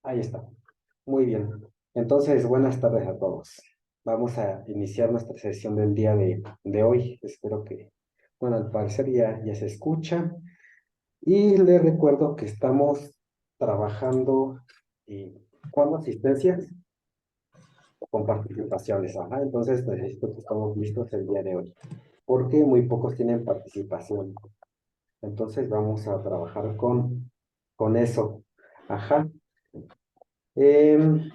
Ahí está. Muy bien. Entonces, buenas tardes a todos. Vamos a iniciar nuestra sesión del día de hoy. Espero que, bueno, al parecer ya se escucha. Y les recuerdo que estamos trabajando con asistencias o con participaciones. Ajá, entonces necesito que estamos listos el día de hoy, porque muy pocos tienen participación. Entonces vamos a trabajar con eso. Ajá. Em,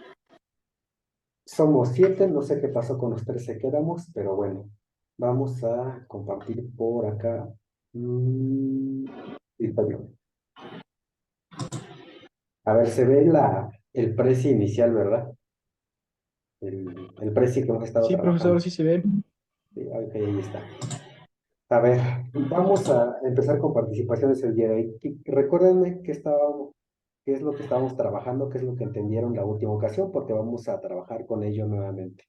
Somos 7, no sé qué pasó con los 13 que éramos, pero bueno, vamos a compartir por acá. Sí, está bien. A ver, se ve el precio inicial, ¿verdad? El precio que hemos estado Sí, profesor, trabajando. sí se ve. Sí, ok, ahí está. A ver, vamos a empezar con participaciones el día de hoy. Recuérdenme qué es lo que estábamos trabajando, qué es lo que entendieron la última ocasión, porque vamos a trabajar con ello nuevamente.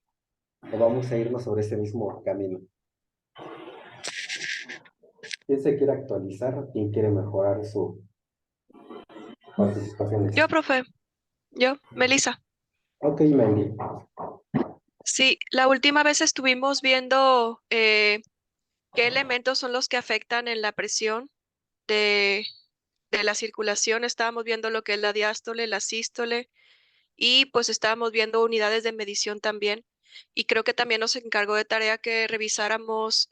O vamos a irnos sobre ese mismo camino. ¿Quién se quiere actualizar? ¿Quién quiere mejorar sus participaciones? Yo, profe, yo, Melissa. Ok, Mandy. Sí, la última vez estuvimos viendo qué elementos son los que afectan en la presión de, de la circulación. Estábamos viendo lo que es la diástole, la sístole y pues estábamos viendo unidades de medición también. Y creo que también nos encargó de tarea que revisáramos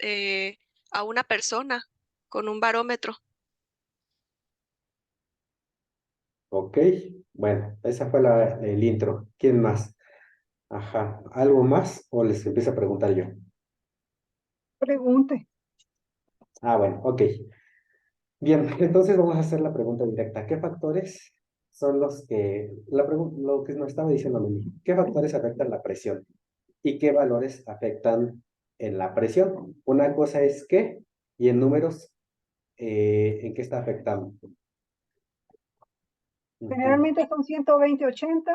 a una persona con un barómetro. Ok, bueno, esa fue el intro. ¿Quién más? Ajá, ¿algo más o les empiezo a preguntar yo? Pregunte. Ah, bueno, ok. Bien, entonces vamos a hacer la pregunta directa. ¿Qué factores son lo que nos estaba diciendo Meli, ¿qué factores afectan la presión y qué valores afectan en la presión? Una cosa es qué y en números, ¿en qué está afectando? Ujú, Generalmente son 120/80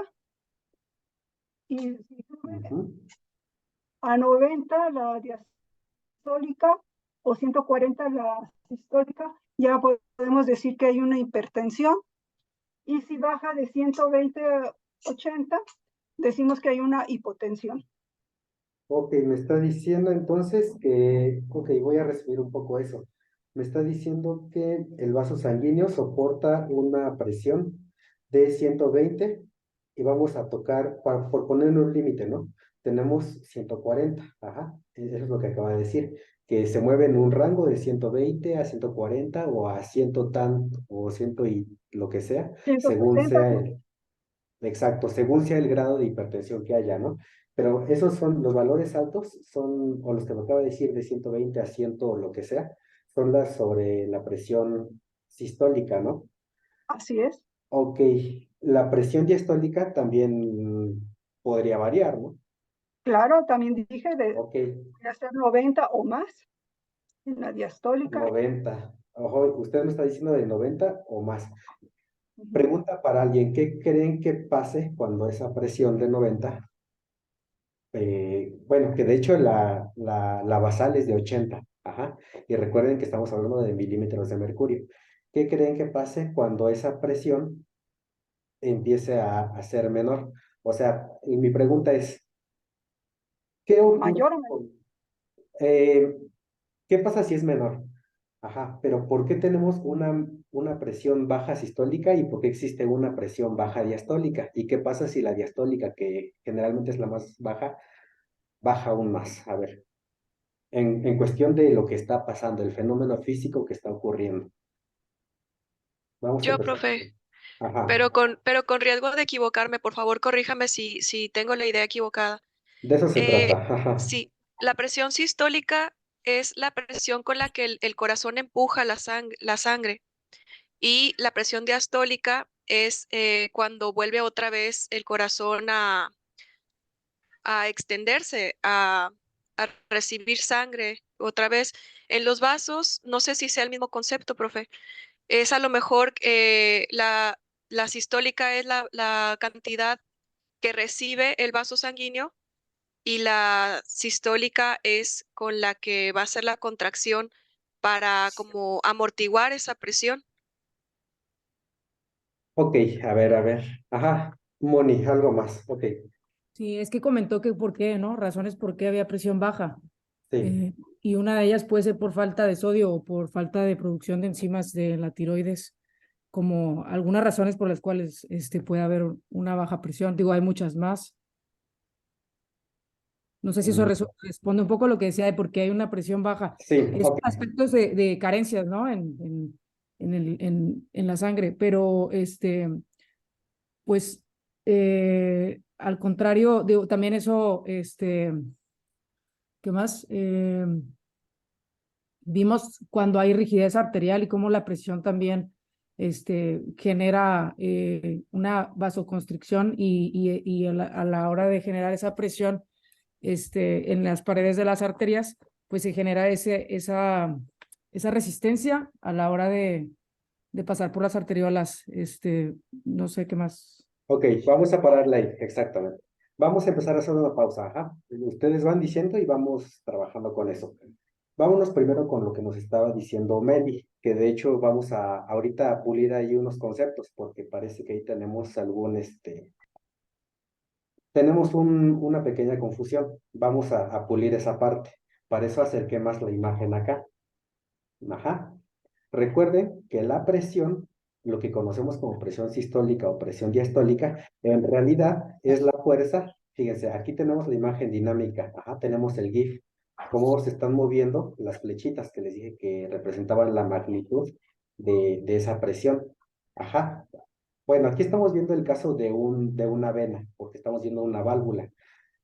y si sube ujú. a 90 la diastólica o 140 la sistólica, ya podemos decir que hay una hipertensión. Y si baja de 120/80, decimos que hay una hipotensión. Ok, me está diciendo entonces que, ok, voy a resumir un poco eso. Me está diciendo que el vaso sanguíneo soporta una presión de 120 y vamos a tocar, por ponerle un límite, ¿no? Tenemos 140, ajá, eso es lo que acaba de decir, que se mueve en un rango de 120 a 140 o a 100 tan, o 100 y lo que sea, según 170, sea exacto, según sea el grado de hipertensión que haya, ¿no? Pero esos son los valores altos, o los que me acaba de decir, de 120 a 100 o lo que sea, son las sobre la presión sistólica, ¿no? así es. Ok, la presión diastólica también podría variar, ¿no? Claro, también dije de Ok, hacer 90 o más en la diastólica. 90. Ojo, usted me está diciendo de 90 o más. Ujú. Pregunta para alguien, ¿qué creen que pase cuando esa presión de 90 bueno, que de hecho la basal es de 80, ajá, y recuerden que estamos hablando de milímetros de mercurio. ¿Qué creen que pase cuando esa presión empiece a ser menor? O sea, y mi pregunta es, ¿qué ocurre Mayor o menor. eh, qué pasa si es menor? Ajá, pero ¿por qué tenemos una presión baja sistólica y por qué existe una presión baja diastólica? ¿Y qué pasa si la diastólica, que generalmente es la más baja, baja aún más? A ver. En cuestión de lo que está pasando, el fenómeno físico que está ocurriendo. Vamos a Yo, empezar. profe, Ajá, pero con riesgo de equivocarme, por favor, corríjame si tengo la idea equivocada. de eso se Eh, trata. Ajá. sí, la presión sistólica es la presión con la que el corazón empuja la sangre y la presión diastólica es cuando vuelve otra vez el corazón a extenderse, a recibir sangre otra vez. En los vasos, no sé si sea el mismo concepto, profe. Es a lo mejor la sistólica es la cantidad que recibe el vaso sanguíneo y la sistólica es con la que va a ser la contracción para como amortiguar esa presión. Ok, a ver, a ver. Ajá. Moni, algo más. Ok, Sí, es que comentó que por qué, ¿no? Razones por qué había presión baja. sí. Y una de ellas puede ser por falta de sodio o por falta de producción de enzimas de la tiroides, como algunas razones por las cuales puede haber una baja presión. Digo, hay muchas más. No sé si eso Mm, responde un poco a lo que decía de por qué hay una presión baja. sí, Es ok. aspectos de carencias, ¿no? En la sangre, pero pues al contrario, digo, también eso, ¿qué más? Vimos cuando hay rigidez arterial y cómo la presión también genera una vasoconstricción y a la hora de generar esa presión en las paredes de las arterias, pues se genera esa resistencia a la hora de pasar por las arteriolas. No sé qué más. Ok, vamos a pararla ahí, exactamente. Vamos a empezar a hacer una pausa, ajá. Ustedes van diciendo y vamos trabajando con eso. Vámonos primero con lo que nos estaba diciendo Meli, que de hecho vamos a ahorita a pulir ahí unos conceptos, porque parece que ahí tenemos tenemos una pequeña confusión. Vamos a pulir esa parte. Para eso acerqué más la imagen acá. Ajá. Recuerden que la presión, lo que conocemos como presión sistólica o presión diastólica, en realidad es la fuerza. Fíjense, aquí tenemos la imagen dinámica. Ajá, tenemos el GIF. Cómo se están moviendo las flechitas que les dije que representaban la magnitud de esa presión. Ajá. Bueno, aquí estamos viendo el caso de una vena, porque estamos viendo una válvula.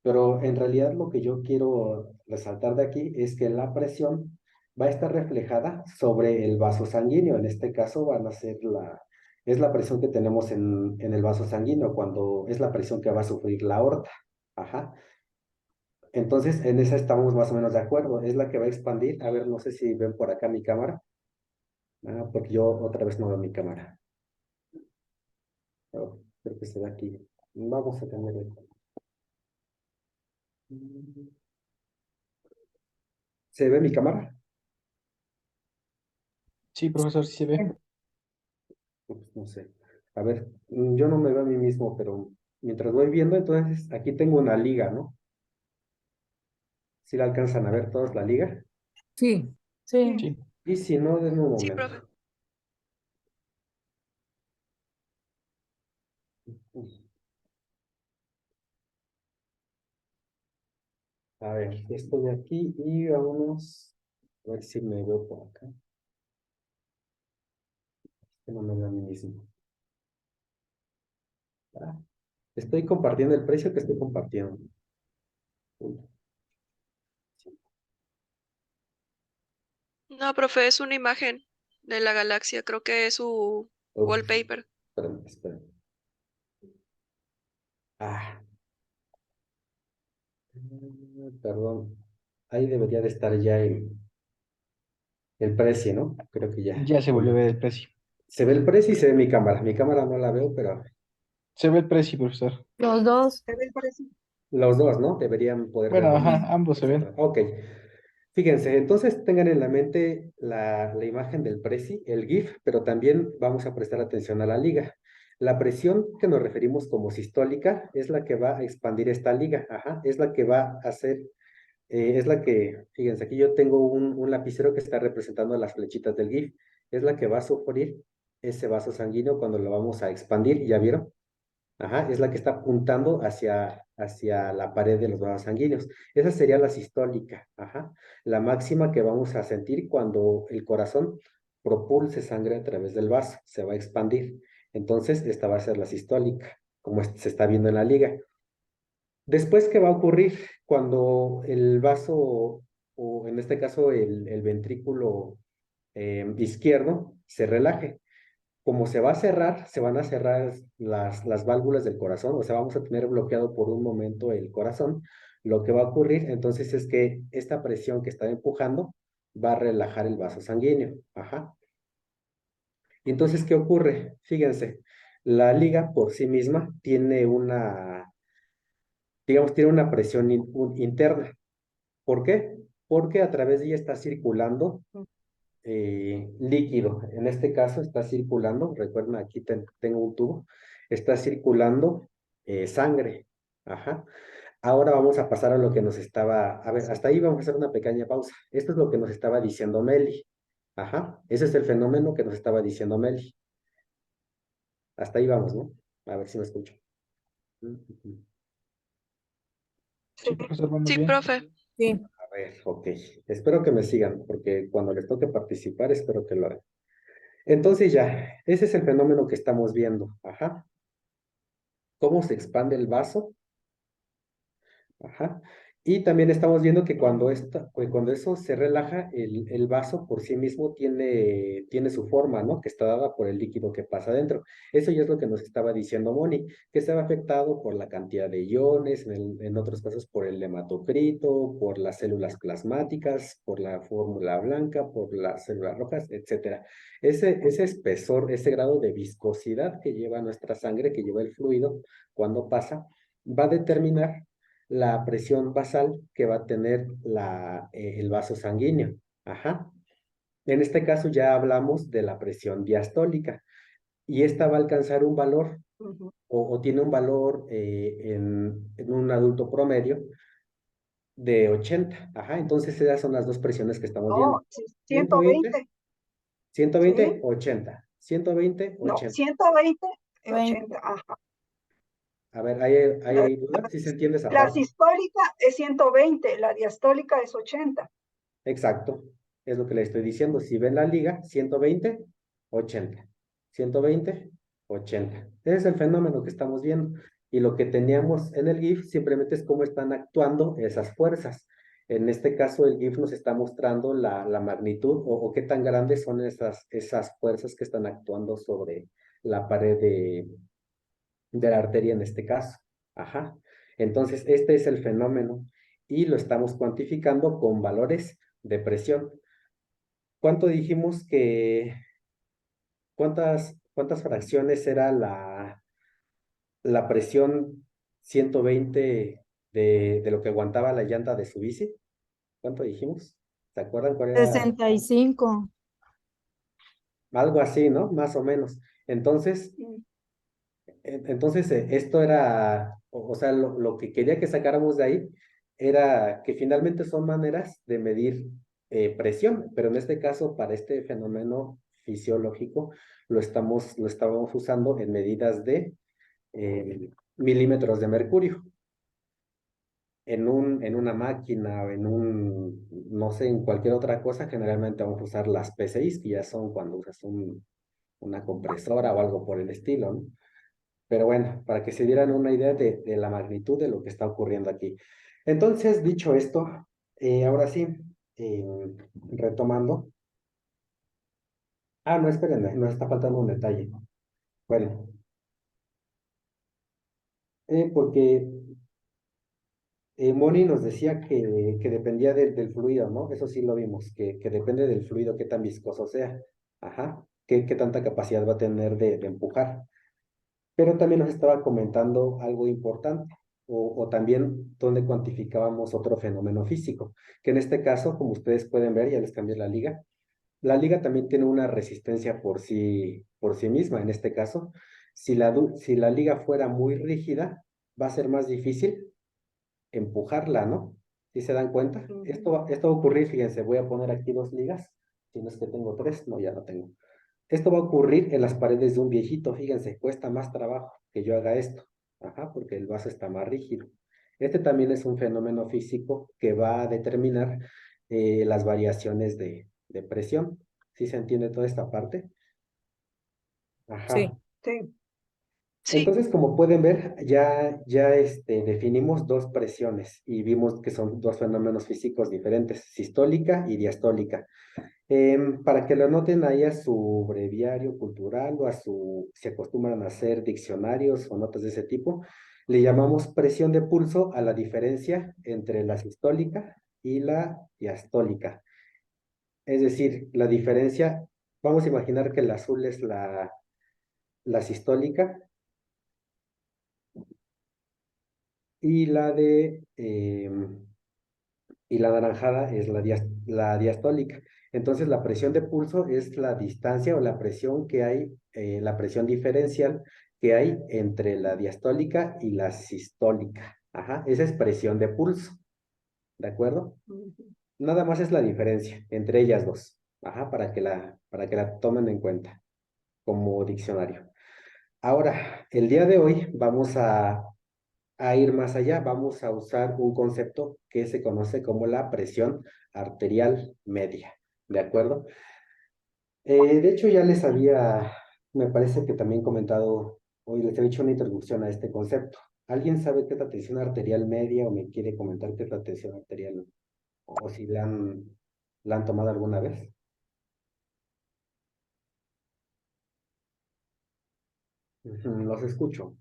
Pero en realidad lo que yo quiero resaltar de aquí es que la presión va a estar reflejada sobre el vaso sanguíneo. En este caso van a ser es la presión que tenemos en el vaso sanguíneo, cuando es la presión que va a sufrir la aorta. Ajá. Entonces, en esa estamos más o menos de acuerdo. Es la que va a expandir. A ver, no sé si ven por acá mi cámara. Ah, porque yo otra vez no veo mi cámara. Oh, creo que se da aquí. Vamos a cambiar esto. ¿Se ve mi cámara? Sí, profesor, sí se ve. Pues, no sé. A ver, yo no me veo a mí mismo, pero mientras voy viendo, entonces aquí tengo una liga, ¿no? Si la alcanzan a ver todos la liga. Sí, sí. Sí. Y si no, denme un Sí, momento. profe. A ver, estoy aquí y vámonos. A ver si me veo por acá. Que no me veo a mí mismo. Ah, estoy compartiendo el precio que estoy compartiendo. Uy, No, profe, es una imagen de la galaxia. Creo que es su uy, wallpaper. espérame, espérame. Ah, perdón. Ahí debería de estar ya el precio, ¿no? Creo que ya. Ya se volvió a ver el precio. Se ve el precio y se ve mi cámara. Mi cámara no la veo, pero Se ve el precio, profesor. Los dos. ¿Te ve el precio? los dos, ¿no? Deberían poder ver Bueno, lo ajá, mismo. ambos se ven. Ok. Fíjense, entonces tengan en la mente la imagen del preci, el GIF, pero también vamos a prestar atención a la liga. La presión que nos referimos como sistólica es la que va a expandir esta liga, ajá, es la que va a hacer, es la que, fíjense, aquí yo tengo un lapicero que está representando las flechitas del GIF, es la que va a sufrir ese vaso sanguíneo cuando lo vamos a expandir, ¿ya vieron? Ajá, es la que está apuntando hacia la pared de los vasos sanguíneos. Esa sería la sistólica, ajá. La máxima que vamos a sentir cuando el corazón propulse sangre a través del vaso, se va a expandir. Entonces, esta va a ser la sistólica, como se está viendo en la liga. Después, ¿qué va a ocurrir cuando el vaso, o en este caso el ventrículo izquierdo, se relaje? Como se va a cerrar, se van a cerrar las válvulas del corazón, o sea, vamos a tener bloqueado por un momento el corazón. Lo que va a ocurrir entonces es que esta presión que está empujando va a relajar el vaso sanguíneo. Ajá. Y entonces, ¿qué ocurre? Fíjense, la liga por sí misma tiene digamos, tiene una presión interna. ¿Por qué? Porque a través de ella está circulando líquido. En este caso está circulando, recuerden, aquí tengo un tubo, está circulando sangre. Ajá. Ahora vamos a pasar a lo que nos estaba, a ver, hasta ahí vamos a hacer una pequeña pausa. Esto es lo que nos estaba diciendo Meli. Ajá, ese es el fenómeno que nos estaba diciendo Meli. Hasta ahí vamos, ¿no? A ver si me escucho. Sí, profesor, vamos Sí, bien. profe. Sí, A ver, ok. Espero que me sigan, porque cuando les toque participar, espero que lo hagan. Entonces ya, ese es el fenómeno que estamos viendo. Ajá. ¿Cómo se expande el vaso? Ajá. Y también estamos viendo que cuando eso se relaja, el vaso por sí mismo tiene su forma, ¿no? Que está dada por el líquido que pasa adentro. Eso ya es lo que nos estaba diciendo Moni, que estaba afectado por la cantidad de iones, en otros casos por el hematocrito, por las células plasmáticas, por la fórmula blanca, por las células rojas, etcétera. Ese espesor, ese grado de viscosidad que lleva nuestra sangre, que lleva el fluido, cuando pasa, va a determinar la presión basal que va a tener el vaso sanguíneo. Ajá. En este caso ya hablamos de la presión diastólica y esta va a alcanzar un valor Ujú. o tiene un valor en un adulto promedio de 80. Ajá. Entonces esas son las dos presiones que estamos viendo. No, sí, 120, 120, 120, ¿sí? 80. 120, No, 80. 120 y 20. 80. Ajá. A ver, ¿hay La, dudas? ¿Sí se entiende esa la parte? sistólica es 120, la diastólica es 80. Exacto, es lo que le estoy diciendo. Si ven la liga, 120, 80. 120, 80. Ese es el fenómeno que estamos viendo. Y lo que teníamos en el GIF simplemente es cómo están actuando esas fuerzas. En este caso, el GIF nos está mostrando la magnitud o qué tan grandes son esas fuerzas que están actuando sobre la pared de la arteria en este caso. Ajá. Entonces, este es el fenómeno y lo estamos cuantificando con valores de presión. ¿Cuánto dijimos cuántas fracciones era la presión 120 de lo que aguantaba la llanta de su bici? ¿Cuánto dijimos? ¿Se acuerdan cuál era? 65. Algo así, ¿no? Más o menos. Entonces, esto era, o sea, lo que quería que sacáramos de ahí era que finalmente son maneras de medir presión, pero en este caso, para este fenómeno fisiológico, lo estábamos usando en medidas de milímetros de mercurio. En una máquina o no sé, en cualquier otra cosa, generalmente vamos a usar las P6, que ya son cuando usas una compresora o algo por el estilo, ¿no? Pero bueno, para que se dieran una idea de la magnitud de lo que está ocurriendo aquí. Entonces, dicho esto, ahora sí, eh, retomando. Ah, no, espérenme, nos está faltando un detalle. Bueno, porque Moni nos decía que dependía del fluido, ¿no? Eso sí lo vimos, que depende del fluido, qué tan viscoso sea. Ajá, qué tanta capacidad va a tener de empujar. Pero también nos estaba comentando algo importante, o también donde cuantificábamos otro fenómeno físico, que en este caso, como ustedes pueden ver, ya les cambié la liga también tiene una resistencia por sí misma. En este caso, si la liga fuera muy rígida, va a ser más difícil empujarla, ¿no? ¿Sí se dan cuenta? Ujú. Esto va a ocurrir, fíjense, voy a poner aquí dos ligas, si no es que tengo tres, no, ya no tengo. Esto va a ocurrir en las paredes de un viejito, fíjense, cuesta más trabajo que yo haga esto, ajá, porque el vaso está más rígido. Este también es un fenómeno físico que va a determinar las variaciones de presión. ¿Sí se entiende toda esta parte? Sí. Ajá. Sí. Sí. Entonces, como pueden ver, ya definimos dos presiones y vimos que son dos fenómenos físicos diferentes, sistólica y diastólica. Para que lo anoten ahí a su breviario cultural o si acostumbran a hacer diccionarios o notas de ese tipo, le llamamos presión de pulso a la diferencia entre la sistólica y la diastólica. Es decir, la diferencia, vamos a imaginar que el azul es la sistólica y y la naranjada es la diastólica. Entonces, la presión de pulso es la distancia o la presión que hay, la presión diferencial que hay entre la diastólica y la sistólica. Ajá, esa es presión de pulso, ¿de acuerdo? Nada más es la diferencia entre ellas dos. Ajá, para que la tomen en cuenta como diccionario. Ahora, el día de hoy vamos a ir más allá, vamos a usar un concepto que se conoce como la presión arterial media, ¿de acuerdo? De hecho, ya les había, me parece que también comentado, hoy les he dicho una introducción a este concepto. ¿Alguien sabe qué es la tensión arterial media o me quiere comentar qué es la tensión arterial o si la han tomado alguna vez? Los escucho.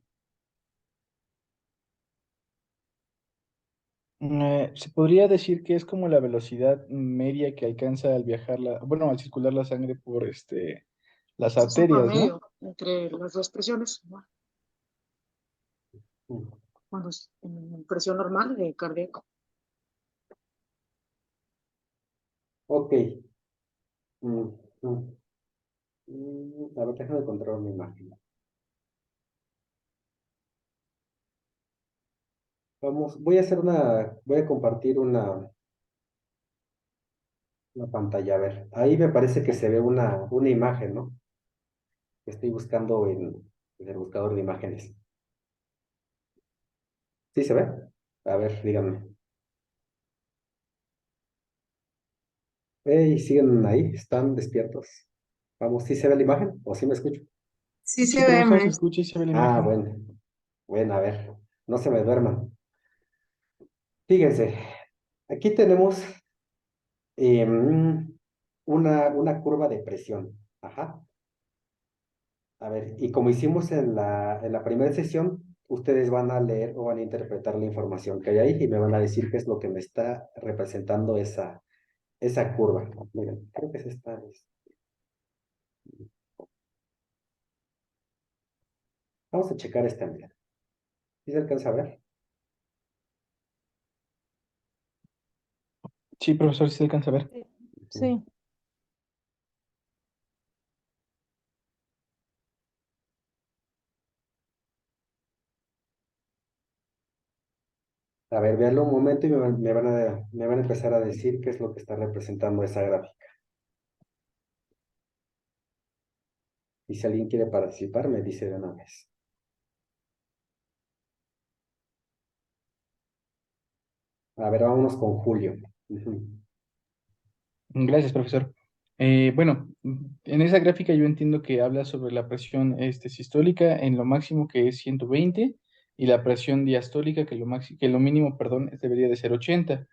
Se podría decir que es como la velocidad media que alcanza al viajar bueno, al circular la sangre por las Es un arterias, ¿no? promedio entre las dos presiones, ¿no? Mm, Cuando es en presión normal de cardíaco. Ok. Mm, mm, a ver, déjame encontrar una imagen. Vamos, voy a compartir una pantalla. A ver, ahí me parece que se ve una imagen, ¿no? Que estoy buscando en el buscador de imágenes. ¿Sí se ve? A ver, díganme. Hey, ¿siguen ahí? ¿Están despiertos? Vamos, ¿sí se ve la imagen? ¿O sí me escucho? Sí Sí, se ve, profesor, se maestro. escucha y se ve la Ah, imagen. bueno. Bueno, a ver, no se me duerman. Fíjense, aquí tenemos una curva de presión. Ajá. A ver, y como hicimos en la primera sesión, ustedes van a leer o van a interpretar la información que hay ahí y me van a decir qué es lo que me está representando esa curva. Miren, creo que es esta. Vamos a checar esta, mira. ¿Sí se alcanza a ver? Sí, profesor, sí se alcanza a ver. Sí. A ver, véanlo un momento y me van a empezar a decir qué es lo que está representando esa gráfica. Y si alguien quiere participar, me dice de una vez. A ver, vámonos con Julio. Ujú. Gracias, profesor. Bueno, en esa gráfica yo entiendo que habla sobre la presión sistólica en lo máximo que es 120 y la presión diastólica que lo mínimo, perdón, debería de ser 80.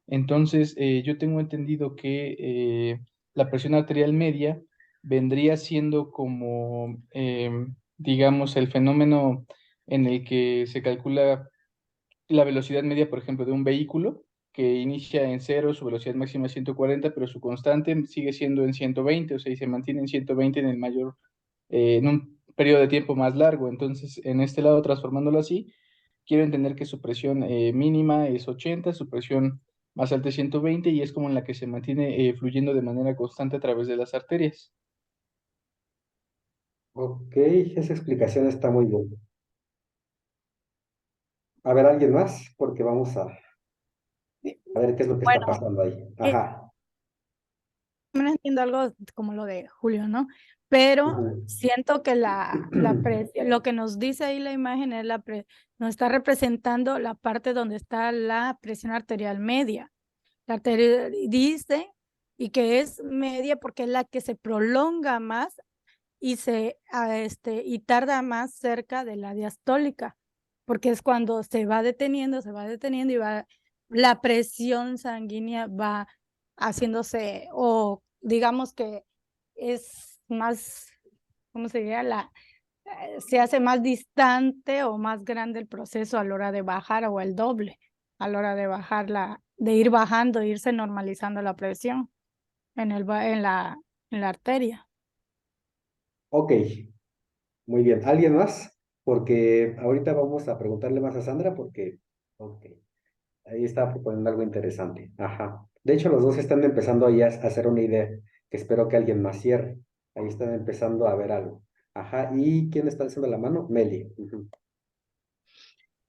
Entonces, yo tengo entendido que la presión arterial media vendría siendo como, digamos, el fenómeno en el que se calcula la velocidad media, por ejemplo, de un vehículo que inicia en cero, su velocidad máxima es 140, pero su constante sigue siendo en 120, o sea, y se mantiene en 120 en un periodo de tiempo más largo. Entonces, en este lado, transformándolo así, quiero entender que su presión mínima es 80, su presión más alta es 120 y es como en la que se mantiene fluyendo de manera constante a través de las arterias. Ok, esa explicación está muy buena. A ver, ¿alguien más? Porque vamos a ver qué es lo que está Bueno, pasando ahí. eh, Ajá. no entiendo algo como lo de Julio, ¿no? Pero Ujú. siento que lo que nos dice ahí la imagen es nos está representando la parte donde está la presión arterial media. La arterial dice y que es media porque es la que se prolonga más y y tarda más cerca de la diastólica, porque es cuando se va deteniendo y la presión sanguínea va haciéndose, o digamos que es más, ¿cómo se diría? Se hace más distante o más grande el proceso a la hora de bajar o el doble a la hora de de ir bajando, irse normalizando la presión en la arteria. Ok, muy bien. ¿Alguien más? Porque ahorita vamos a preguntarle más a Sandra porque, ok, ahí está proponiendo algo interesante. Ajá. De hecho, los dos están empezando ahí a hacer una idea que espero que alguien más cierre. Ahí están empezando a ver algo. Ajá, ¿y quién está alzando la mano? Meli. Ujú.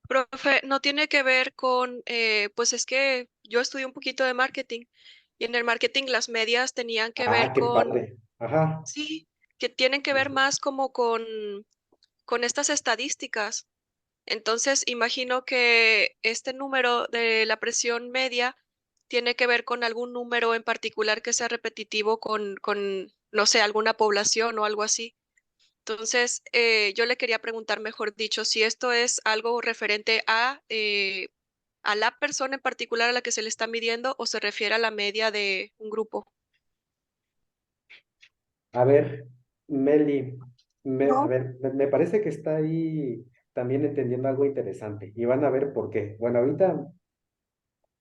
Profe, no tiene que ver con, pues es que yo estudié un poquito de marketing y en el marketing las medias tenían que Ah, ver qué con, padre. Ajá. sí, que tienen que ver más como con estas estadísticas. Entonces, imagino que este número de la presión media tiene que ver con algún número en particular que sea repetitivo no sé, alguna población o algo así. Entonces, yo le quería preguntar, mejor dicho, si esto es algo referente a la persona en particular a la que se le está midiendo o se refiere a la media de un grupo. A ver, Meli, a No, ver, me parece que está ahí también entendiendo algo interesante y van a ver por qué. Bueno, ahorita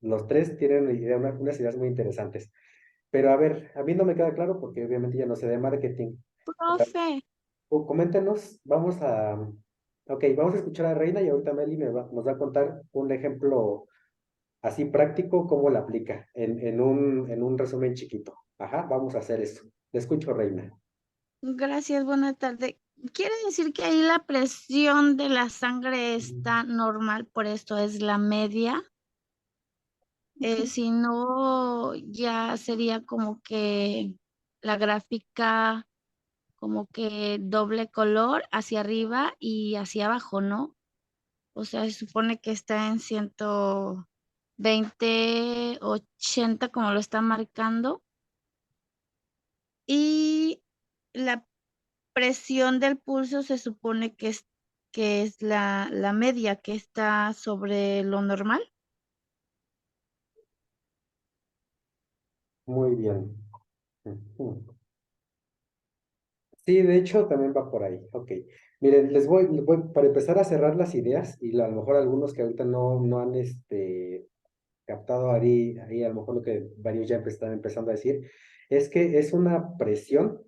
los tres tienen unas ideas muy interesantes, pero a ver, a mí no me queda claro porque obviamente ya no sé de marketing. Profe, Coméntenos, ok, vamos a escuchar a Reina y ahorita Meli nos va a contar un ejemplo así práctico, cómo la aplica en un resumen chiquito. Ajá, vamos a hacer eso. Le escucho, Reina. gracias, buena tarde. ¿Quiere decir que ahí la presión de la sangre está normal, por esto es la media? Si no, ya sería como que la gráfica como que doble color hacia arriba y hacia abajo, ¿no? O sea, se supone que está en 120/80 como lo está marcando. Y la presión del pulso se supone que es la media que está sobre lo normal. Muy bien. Ujú. Sí, de hecho también va por ahí. Ok. Miren, para empezar a cerrar las ideas y a lo mejor algunos que ahorita no han captado ahí a lo mejor lo que varios ya están empezando a decir, es que es una presión.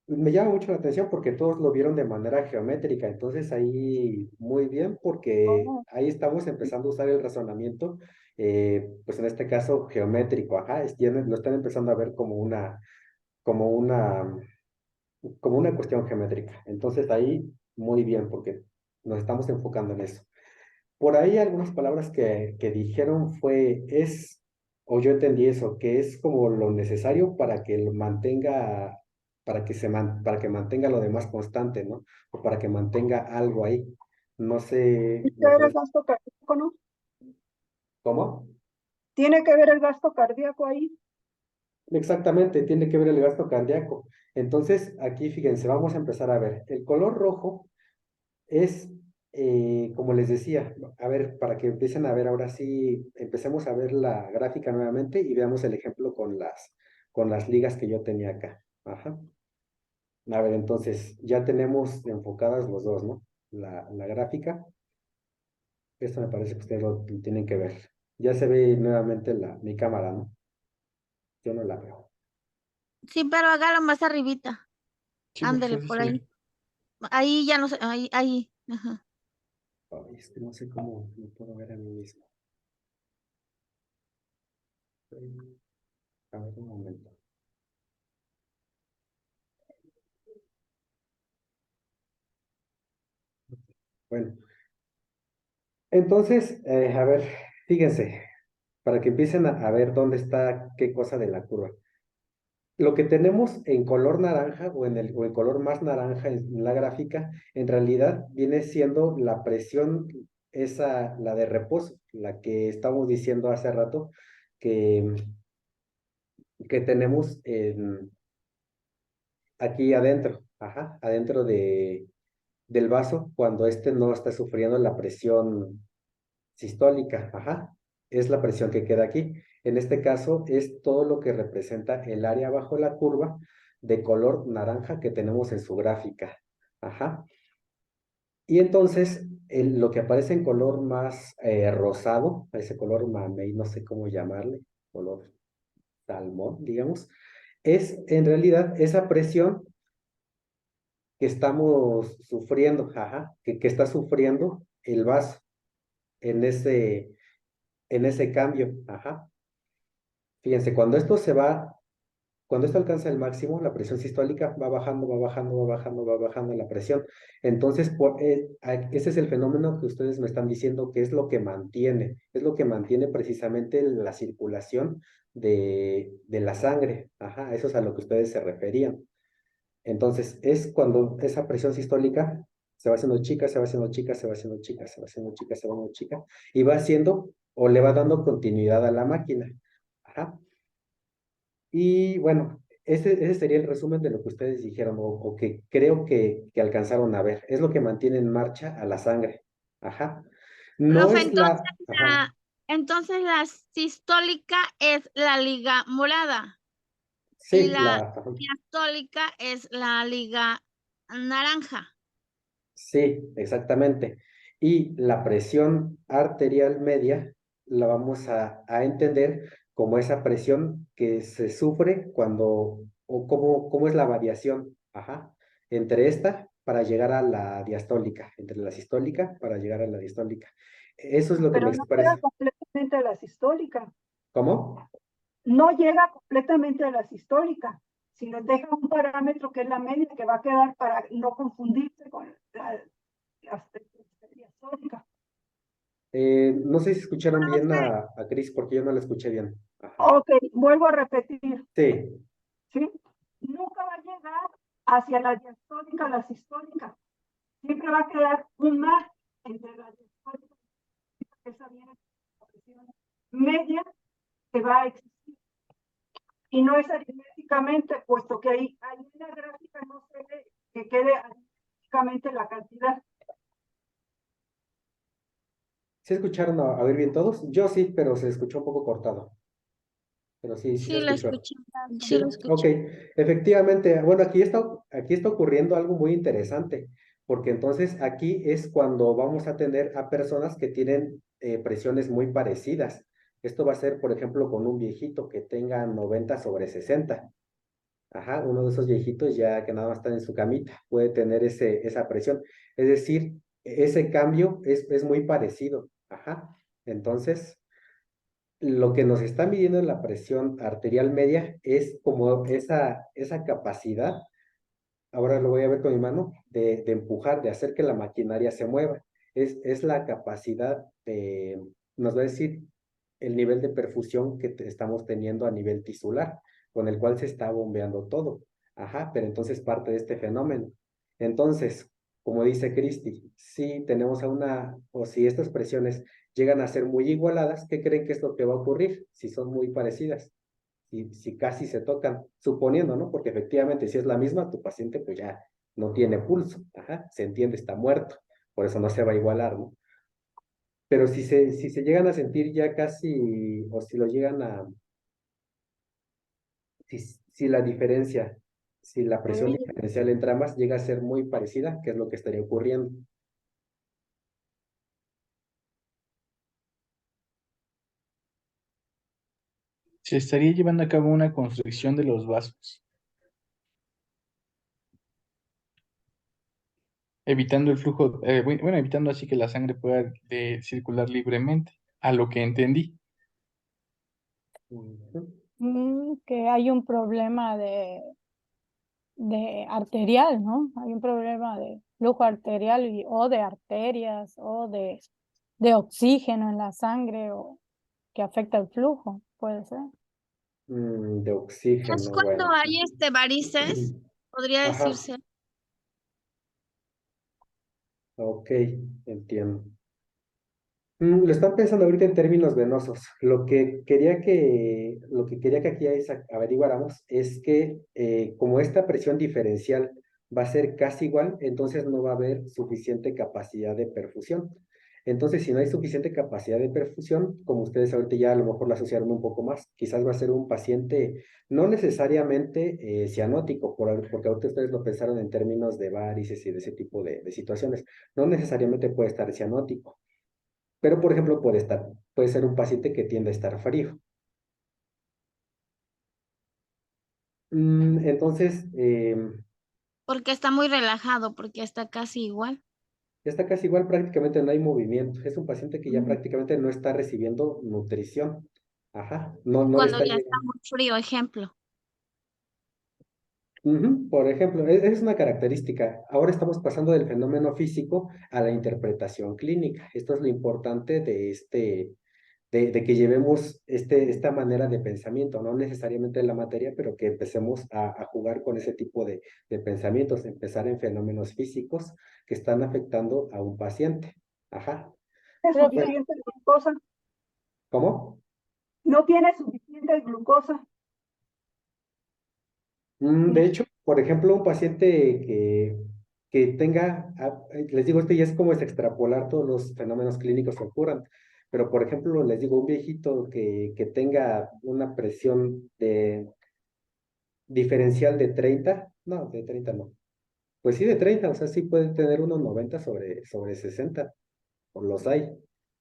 Me llama mucho la atención porque todos lo vieron de manera geométrica, entonces ahí muy bien porque no. ahí estamos empezando a usar el razonamiento, pues en este caso geométrico, ajá, lo están empezando a ver como una, como una cuestión geométrica. Entonces ahí muy bien porque nos estamos enfocando en eso. Por ahí algunas palabras que dijeron o yo entendí eso, que es como lo necesario para que lo mantenga, para que mantenga lo demás constante, ¿no? O para que mantenga algo ahí. No sé, Tiene que ver el gasto cardíaco, ¿no? ¿cómo? Tiene que ver el gasto cardíaco ahí. Exactamente, tiene que ver el gasto cardíaco. Entonces, aquí fíjense, vamos a empezar a ver. El color rojo es, como les decía, a ver, para que empiecen a ver, ahora sí, empecemos a ver la gráfica nuevamente y veamos el ejemplo con las ligas que yo tenía acá. Ajá. A ver, entonces, ya tenemos enfocadas los dos, ¿no? La gráfica. Esto me parece que ustedes lo tienen que ver. Ya se ve nuevamente mi cámara, ¿no? Yo no la veo. Sí, pero hágalo más arribita. Sí, Ándele profesor, sí por se ahí. ve. Ahí ya no sé, ahí. Ajá. Ay, es que no sé cómo me puedo ver a mí mismo. A ver, un momento. Bueno, entonces, a ver, fíjense, para que empiecen a ver dónde está qué cosa de la curva. Lo que tenemos en color naranja o en color más naranja en la gráfica, en realidad viene siendo la presión, la de reposo, la que estábamos diciendo hace rato, que, que tenemos aquí adentro, ajá, adentro del vaso, cuando este no está sufriendo la presión sistólica, ajá, es la presión que queda aquí. En este caso es todo lo que representa el área bajo la curva de color naranja que tenemos en su gráfica, ajá. Y entonces lo que aparece en color más rosado, ese color mamey, no sé cómo llamarle, color salmón, digamos, es en realidad esa presión que estamos sufriendo, ajá, que está sufriendo el vaso en ese cambio, ajá. Fíjense, cuando esto se va Cuando esto alcanza el máximo, la presión sistólica va bajando, va bajando, va bajando, va bajando la presión. Entonces, ese es el fenómeno que ustedes me están diciendo que es lo que mantiene precisamente la circulación de la sangre. Ajá, eso es a lo que ustedes se referían. Entonces, es cuando esa presión sistólica se va haciendo chica, se va haciendo chica, se va haciendo chica, se va haciendo chica, se va haciendo chica, y va haciendo o le va dando continuidad a la máquina. Ajá. Y bueno, ese sería el resumen de lo que ustedes dijeron o que creo que alcanzaron a ver. Es lo que mantiene en marcha a la sangre. Ajá. No Profe, es la... Ajá. entonces la sistólica es la liga morada y Sí, la ajá. diastólica es la liga naranja. Sí, exactamente. Y la presión arterial media la vamos a entender como esa presión que se sufre cuando, o cómo es la variación, ajá, entre esta para llegar a la diastólica, entre la sistólica para llegar a la diastólica. Eso es lo que me Pero no llega expresa. completamente a la sistólica. ¿Cómo? No llega completamente a la sistólica, sino deja un parámetro que es la media que va a quedar para no confundirse con la diastólica. No sé si escucharon bien a Cris, porque yo no la escuché bien. Ajá. Ok, vuelvo a repetir, Sí, ¿sí? Nunca va a llegar hacia la diastólica a la sistólica. Siempre va a quedar un mar entre la diastólica y esa viene la presión media que va a existir. Y no es aritméticamente, puesto que ahí en la gráfica no se ve que quede aritméticamente la cantidad. ¿sí escucharon a ver bien todos? Yo sí, pero se escuchó un poco cortado. Pero sí, sí se Sí, lo escuchó. escuché. Sí, Sí, lo ok. escuché. Efectivamente, bueno, aquí está ocurriendo algo muy interesante, porque entonces aquí es cuando vamos a tener a personas que tienen presiones muy parecidas. Esto va a ser, por ejemplo, con un viejito que tenga 90/60. Ajá, uno de esos viejitos ya que nada más están en su camita puede tener esa presión. Es decir, ese cambio es muy parecido. Ajá. Entonces, lo que nos está midiendo en la presión arterial media es como esa capacidad, ahora lo voy a ver con mi mano, de empujar, de hacer que la maquinaria se mueva. Es la capacidad de, nos va a decir el nivel de perfusión que estamos teniendo a nivel tisular, con el cual se está bombeando todo. Ajá, pero entonces parte de este fenómeno. Entonces, como dice Cristi, si tenemos o si estas presiones llegan a ser muy igualadas, ¿qué creen que es lo que va a ocurrir? Si son muy parecidas, si casi se tocan, suponiendo, ¿no? Porque efectivamente, si es la misma, tu paciente pues ya no tiene pulso, ajá, se entiende, está muerto, por eso no se va a igualar, ¿no? Pero si se llegan a sentir ya casi, o si lo llegan si la diferencia, si la presión diferencial entre ambas llega a ser muy parecida, ¿qué es lo que estaría ocurriendo? Se estaría llevando a cabo una constricción de los vasos, evitando el flujo, bueno, evitando así que la sangre pueda circular libremente, a lo que entendí. Ujú. Que hay un problema de arterial, ¿no? Hay un problema de flujo arterial o de arterias o de oxígeno en la sangre o que afecta el flujo, puede ser. De Es oxígeno, cuando bueno. hay varices, podría Ajá, decirse. ok, entiendo. Lo están pensando ahorita en términos venosos. Lo que quería que aquí averiguáramos es que como esta presión diferencial va a ser casi igual, entonces no va a haber suficiente capacidad de perfusión. Entonces, si no hay suficiente capacidad de perfusión, como ustedes ahorita ya a lo mejor la asociaron un poco más, quizás va a ser un paciente no necesariamente cianótico, porque ahorita ustedes lo pensaron en términos de varices y de ese tipo de situaciones. No necesariamente puede estar cianótico, pero, por ejemplo, puede ser un paciente que tiende a estar frío. Entonces, Porque está muy relajado, porque está casi igual. ya está casi igual, prácticamente no hay movimiento. Es un paciente que ya prácticamente no está recibiendo nutrición. Ajá, no Cuando está ya está llegando. muy frío, ejemplo. Ujú. Por ejemplo, es una característica. Ahora estamos pasando del fenómeno físico a la interpretación clínica. Esto es lo importante de que llevemos esta manera de pensamiento, no necesariamente en la materia, pero que empecemos a jugar con ese tipo de pensamientos, empezar en fenómenos físicos que están afectando a un paciente. Ajá. ¿Es Profe, suficiente glucosa? ¿Cómo? No tiene suficiente glucosa. De hecho, por ejemplo, un paciente que tenga, les digo, esto ya es como es extrapolar todos los fenómenos clínicos que ocurran, pero por ejemplo, les digo, un viejito que tenga una presión diferencial de 30, no, de 30 no, pues sí de 30, o sea, sí puede tener unos 90 sobre 60, por los hay,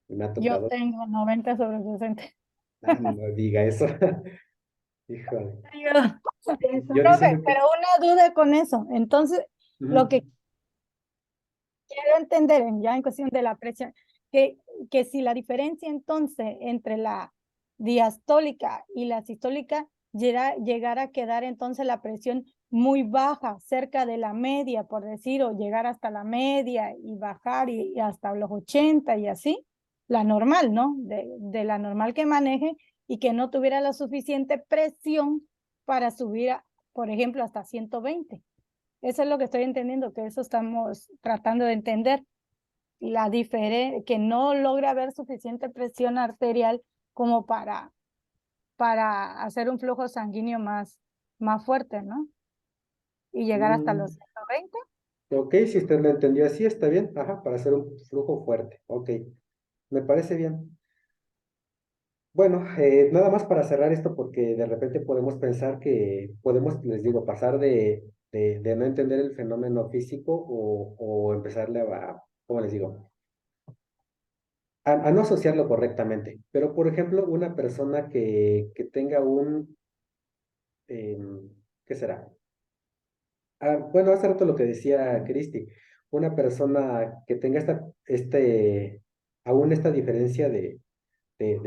y me ha Yo tocado, tengo 90/60. no diga eso, híjole, Dios. yo Profe, diciendo que, pero una duda con eso. Entonces, lo ujú, que quiero entender ya en cuestión de la presión, que si la diferencia entonces entre la diastólica y la sistólica llegara a quedar entonces la presión muy baja, cerca de la media, por decir, o llegar hasta la media y bajar y hasta los 80 y así, la normal, ¿no? De la normal que maneje y que no tuviera la suficiente presión para subir, por ejemplo, hasta 120. Eso es lo que estoy entendiendo, que eso estamos tratando de entender, la diferencia, que no logra haber suficiente presión arterial como para hacer un flujo sanguíneo más fuerte, ¿no? Y llegar hasta los mm, 120. ok, si usted lo entendió así, está bien, ajá, para hacer un flujo fuerte, ok, me parece bien. Bueno, nada más para cerrar esto, porque de repente podemos pensar que podemos, les digo, pasar de no entender el fenómeno físico o empezarle ¿cómo les digo? A no asociarlo correctamente. Pero, por ejemplo, una persona que tenga ¿qué será? Bueno, hace rato lo que decía Cristi, una persona que tenga aún esta diferencia de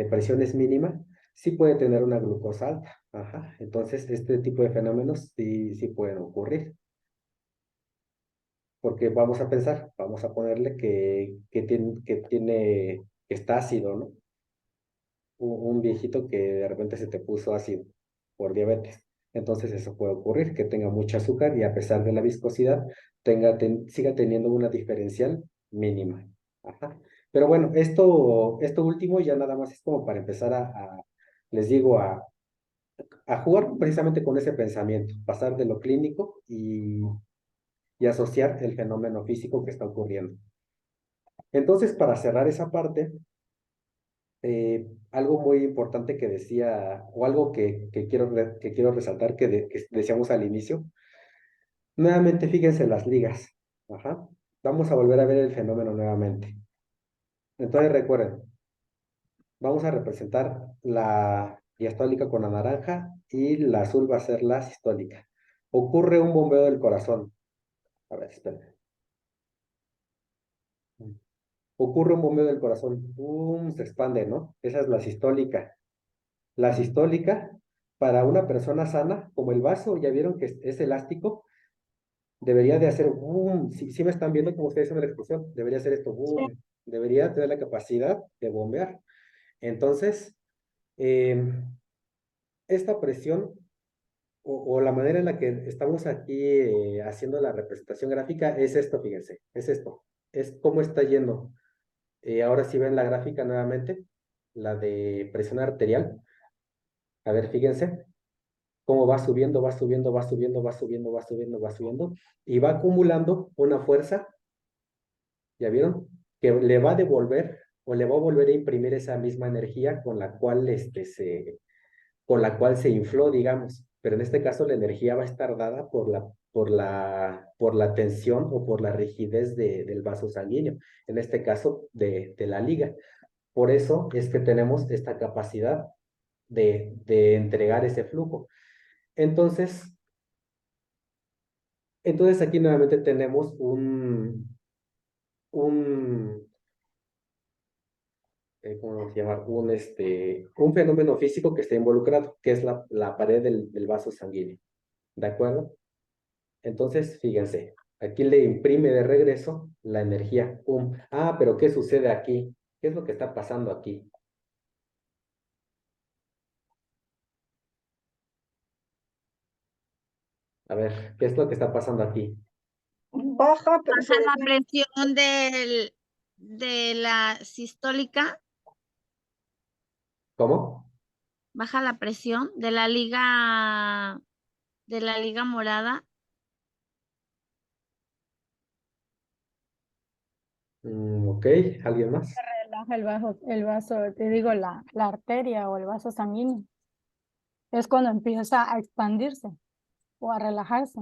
presión es mínima, sí puede tener una glucosa alta. Ajá. Entonces, este tipo de fenómenos sí pueden ocurrir. Porque vamos a pensar, vamos a ponerle que está ácido, ¿no? Un viejito que de repente se te puso ácido por diabetes. Entonces, eso puede ocurrir, que tenga mucho azúcar y a pesar de la viscosidad, siga teniendo una diferencial mínima. Ajá. Pero bueno, esto último ya nada más es como para empezar les digo, a jugar precisamente con ese pensamiento, pasar de lo clínico y asociar el fenómeno físico que está ocurriendo. Entonces, para cerrar esa parte, algo muy importante que decía, o algo que quiero resaltar que decíamos al inicio, nuevamente fíjense las ligas. Ajá. Vamos a volver a ver el fenómeno nuevamente. Entonces, recuerden, vamos a representar la diastólica con la naranja y la azul va a ser la sistólica. Ocurre un bombeo del corazón. A ver, espera. Ocurre un bombeo del corazón. ¡Pum! Se expande, ¿no? Esa es la sistólica. La sistólica, para una persona sana, como el vaso, ya vieron que es elástico, debería de hacer boom. Si me están viendo como ustedes hacen la explosión, debería hacer esto Sí. boom. Debería tener la capacidad de bombear. Entonces, eh, esta presión o la manera en la que estamos aquí haciendo la representación gráfica es esto, fíjense, es esto. Es cómo está yendo. Ahora sí ven la gráfica nuevamente, la de presión arterial. A ver, fíjense cómo va subiendo, va subiendo, va subiendo, va subiendo, va subiendo, va subiendo, y va acumulando una fuerza, ¿ya vieron? Que le va a devolver o le va a volver a imprimir esa misma energía con la cual se infló, digamos. Pero en este caso la energía va a estar dada por la tensión o por la rigidez del vaso sanguíneo, en este caso de la liga. Por eso es que tenemos esta capacidad de entregar ese flujo. Entonces, entonces aquí nuevamente tenemos un ¿cómo vamos a llamar? Un fenómeno físico que está involucrado, que es la pared del vaso sanguíneo. ¿De acuerdo? Entonces, fíjense, aquí le imprime de regreso la energía. ¡Pum! Ah, pero ¿qué sucede aquí? ¿Qué es lo que está pasando aquí? A ver, ¿qué es lo que está pasando aquí? Baja, pero se Baja la detiene. presión de la sistólica, ¿Cómo? baja la presión de la liga morada. Ok, ¿alguien más? Relaja el vaso, te digo, la arteria o el vaso sanguíneo. Es cuando empieza a expandirse o a relajarse.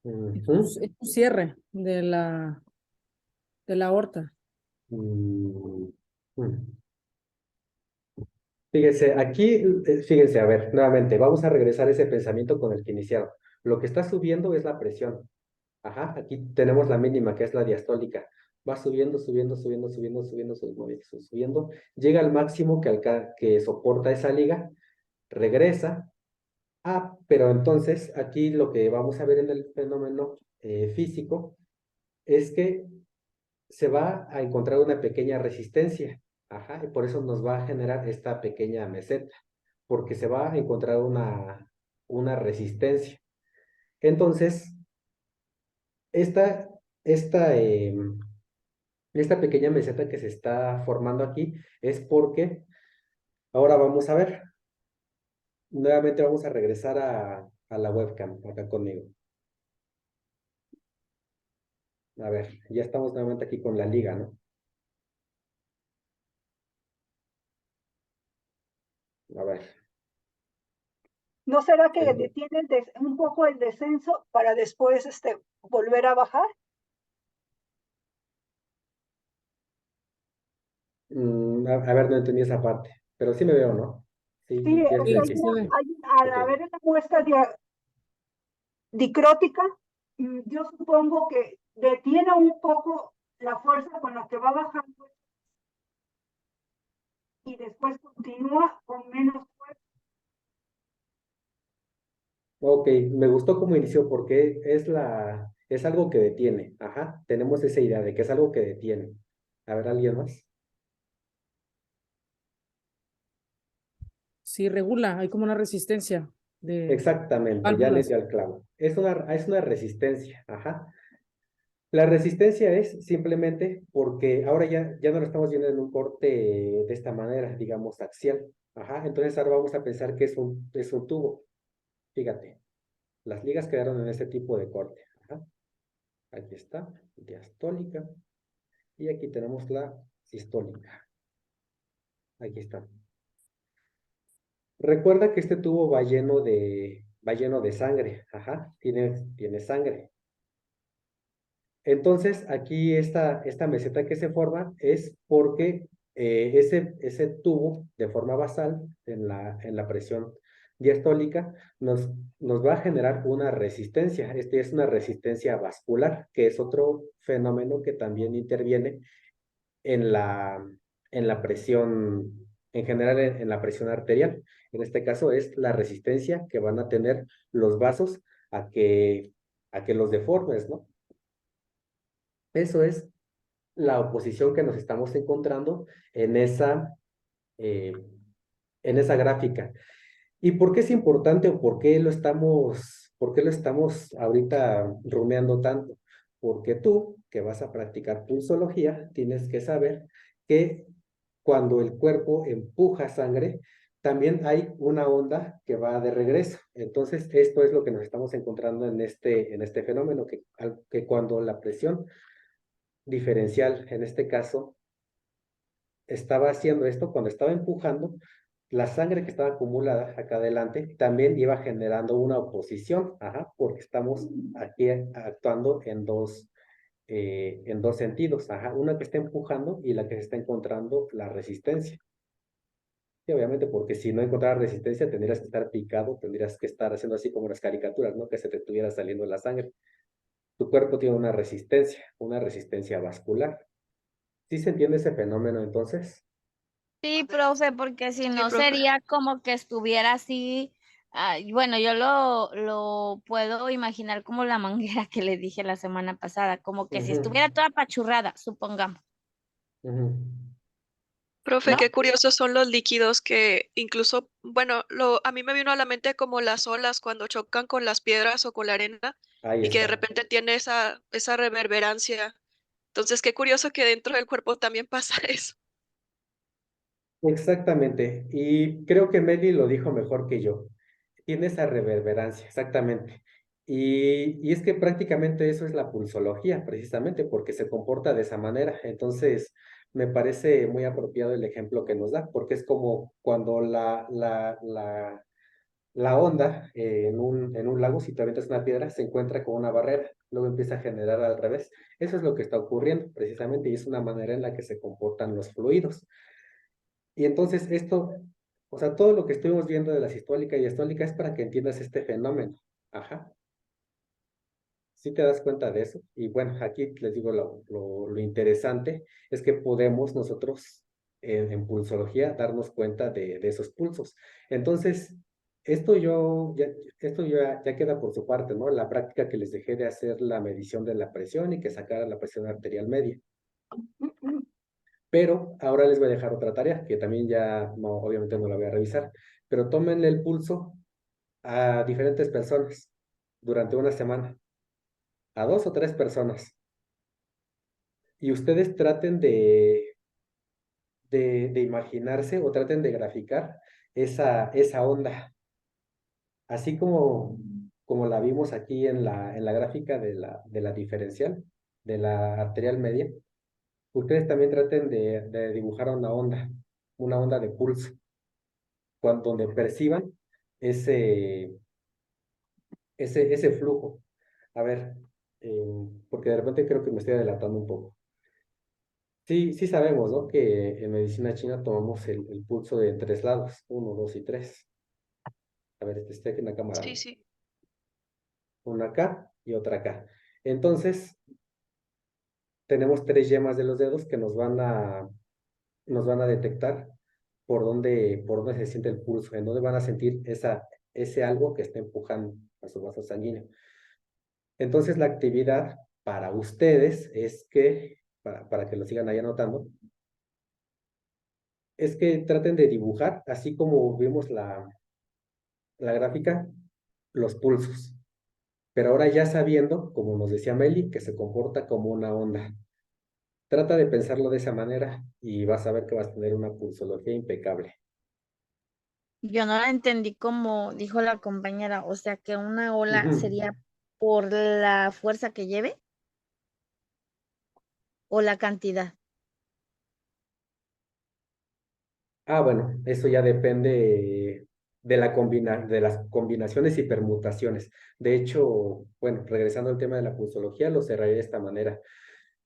Ujú. Es un cierre de la aorta. Mm, mm. Fíjense, aquí, fíjense, a ver, nuevamente, vamos a regresar a ese pensamiento con el que iniciaron. Lo que está subiendo es la presión. Ajá, aquí tenemos la mínima, que es la diastólica. Va subiendo, subiendo, subiendo, subiendo, subiendo, subiendo, subiendo. Llega al máximo que soporta esa liga, regresa. Ah, pero entonces aquí lo que vamos a ver en el fenómeno físico es que se va a encontrar una pequeña resistencia. Ajá, y por eso nos va a generar esta pequeña meseta, porque se va a encontrar una resistencia. Entonces, esta, esta, esta pequeña meseta que se está formando aquí es porque, ahora vamos a ver, nuevamente vamos a regresar a la webcam acá conmigo. A ver, ya estamos nuevamente aquí con la liga, ¿no? A ver. ¿No será que detiene un poco el descenso para después volver a bajar? A ver, no entendí esa parte, pero sí me veo, ¿no? Sí, Sí, o sea, Sí, sí, sí se ve. ok. al haber una muestra dicrótica, yo supongo que detiene un poco la fuerza con la que va bajando y después continúa con menos fuerza. Ok, me gustó cómo inició porque es algo que detiene. Ajá, tenemos esa idea de que es algo que detiene. A ver, ¿alguien más? Sí, regula, hay como una resistencia de Exactamente, ya le válvulas. dio al clavo. Es una resistencia, ajá. La resistencia es simplemente porque ahora ya no lo estamos viendo en un corte de esta manera, digamos, axial. Ajá, entonces ahora vamos a pensar que es un tubo. Fíjate, las ligas quedaron en este tipo de corte. Ajá. Aquí está, diastólica. Y aquí tenemos la sistólica. Aquí está. Recuerda que este tubo va lleno de sangre. Ajá, tiene sangre. Entonces, aquí esta meseta que se forma es porque ese tubo de forma basal en la presión diastólica nos va a generar una resistencia. Este es una resistencia vascular, que es otro fenómeno que también interviene en la presión, en general en la presión arterial. En este caso es la resistencia que van a tener los vasos a que los deformes, ¿no? Eso es la oposición que nos estamos encontrando en esa, eh, en esa gráfica. ¿Y por qué es importante o por qué lo estamos ahorita rumeando tanto? Porque tú, que vas a practicar pulsología, tienes que saber que cuando el cuerpo empuja sangre, también hay una onda que va de regreso. Entonces, esto es lo que nos estamos encontrando en este fenómeno, que cuando la presión diferencial, en este caso, estaba haciendo esto, cuando estaba empujando, la sangre que estaba acumulada acá adelante también iba generando una oposición, ajá, porque estamos aquí actuando en dos sentidos, ajá, una que está empujando y la que se está encontrando la resistencia. Y obviamente porque si no encontrara resistencia tendrías que estar picado, tendrías que estar haciendo así como las caricaturas, ¿no? Que se te estuviera saliendo la sangre. Tu cuerpo tiene una resistencia vascular. ¿Sí se entiende ese fenómeno entonces? Sí, profe, porque si Sí, no profe. sería como que estuviera así Bueno, yo lo puedo imaginar como la manguera que le dije la semana pasada, como que si Ujú, estuviera toda apachurrada, supongamos, ujú. Profe, ¿no? qué curiosos son los líquidos que incluso, bueno, a mí me vino a la mente como las olas cuando chocan con las piedras o con la arena Ahí y que de está. repente tiene esa reverberancia. Entonces, qué curioso que dentro del cuerpo también pasa eso. Exactamente. Y creo que Meli lo dijo mejor que yo. Tiene esa reverberancia, exactamente. Y es que prácticamente eso es la pulsología, precisamente, porque se comporta de esa manera. Entonces, me parece muy apropiado el ejemplo que nos da, porque es como cuando la onda en un lago, si te avientas una piedra, se encuentra con una barrera, luego empieza a generar al revés. Eso es lo que está ocurriendo, precisamente, y es una manera en la que se comportan los fluidos. Y entonces esto, o sea, todo lo que estuvimos viendo de la sistólica y diastólica es para que entiendas este fenómeno. Ajá. ¿Sí te das cuenta de eso? Y bueno, aquí les digo lo interesante es que podemos nosotros en pulsología darnos cuenta de esos pulsos. Entonces, esto ya queda por su parte, ¿no? La práctica que les dejé de hacer la medición de la presión y que sacara la presión arterial media. Pero ahora les voy a dejar otra tarea que también ya no, obviamente no la voy a revisar, pero tómenle el pulso a diferentes personas durante una semana, a 2 o 3 personas, y ustedes traten de imaginarse o traten de graficar esa onda, así como la vimos aquí en la gráfica de la diferencial, de la arterial media. Ustedes también traten de dibujar una onda de pulso donde perciban ese, ese flujo. A ver, porque de repente creo que me estoy adelantando un poco. Sí, sí sabemos, ¿no? Que en medicina china tomamos el pulso de 3 lados, 1, 2 y 3. A ver, este aquí en la cámara. Sí, sí. Una acá y otra acá. Entonces, tenemos 3 yemas de los dedos que nos van a detectar por dónde se siente el pulso, en dónde van a sentir ese algo que está empujando a su vaso sanguíneo. Entonces, la actividad para ustedes es que, para que lo sigan ahí anotando, es que traten de dibujar, así como vimos la gráfica, los pulsos. Pero ahora ya sabiendo, como nos decía Meli, que se comporta como una onda. Trata de pensarlo de esa manera y vas a ver que vas a tener una pulsología impecable. Yo no la entendí como dijo la compañera, o sea que una ola Ujú. sería por la fuerza que lleve o la cantidad. Ah, bueno, eso ya depende de las combinaciones y permutaciones. De hecho, bueno, regresando al tema de la pulsología, lo cerraré de esta manera.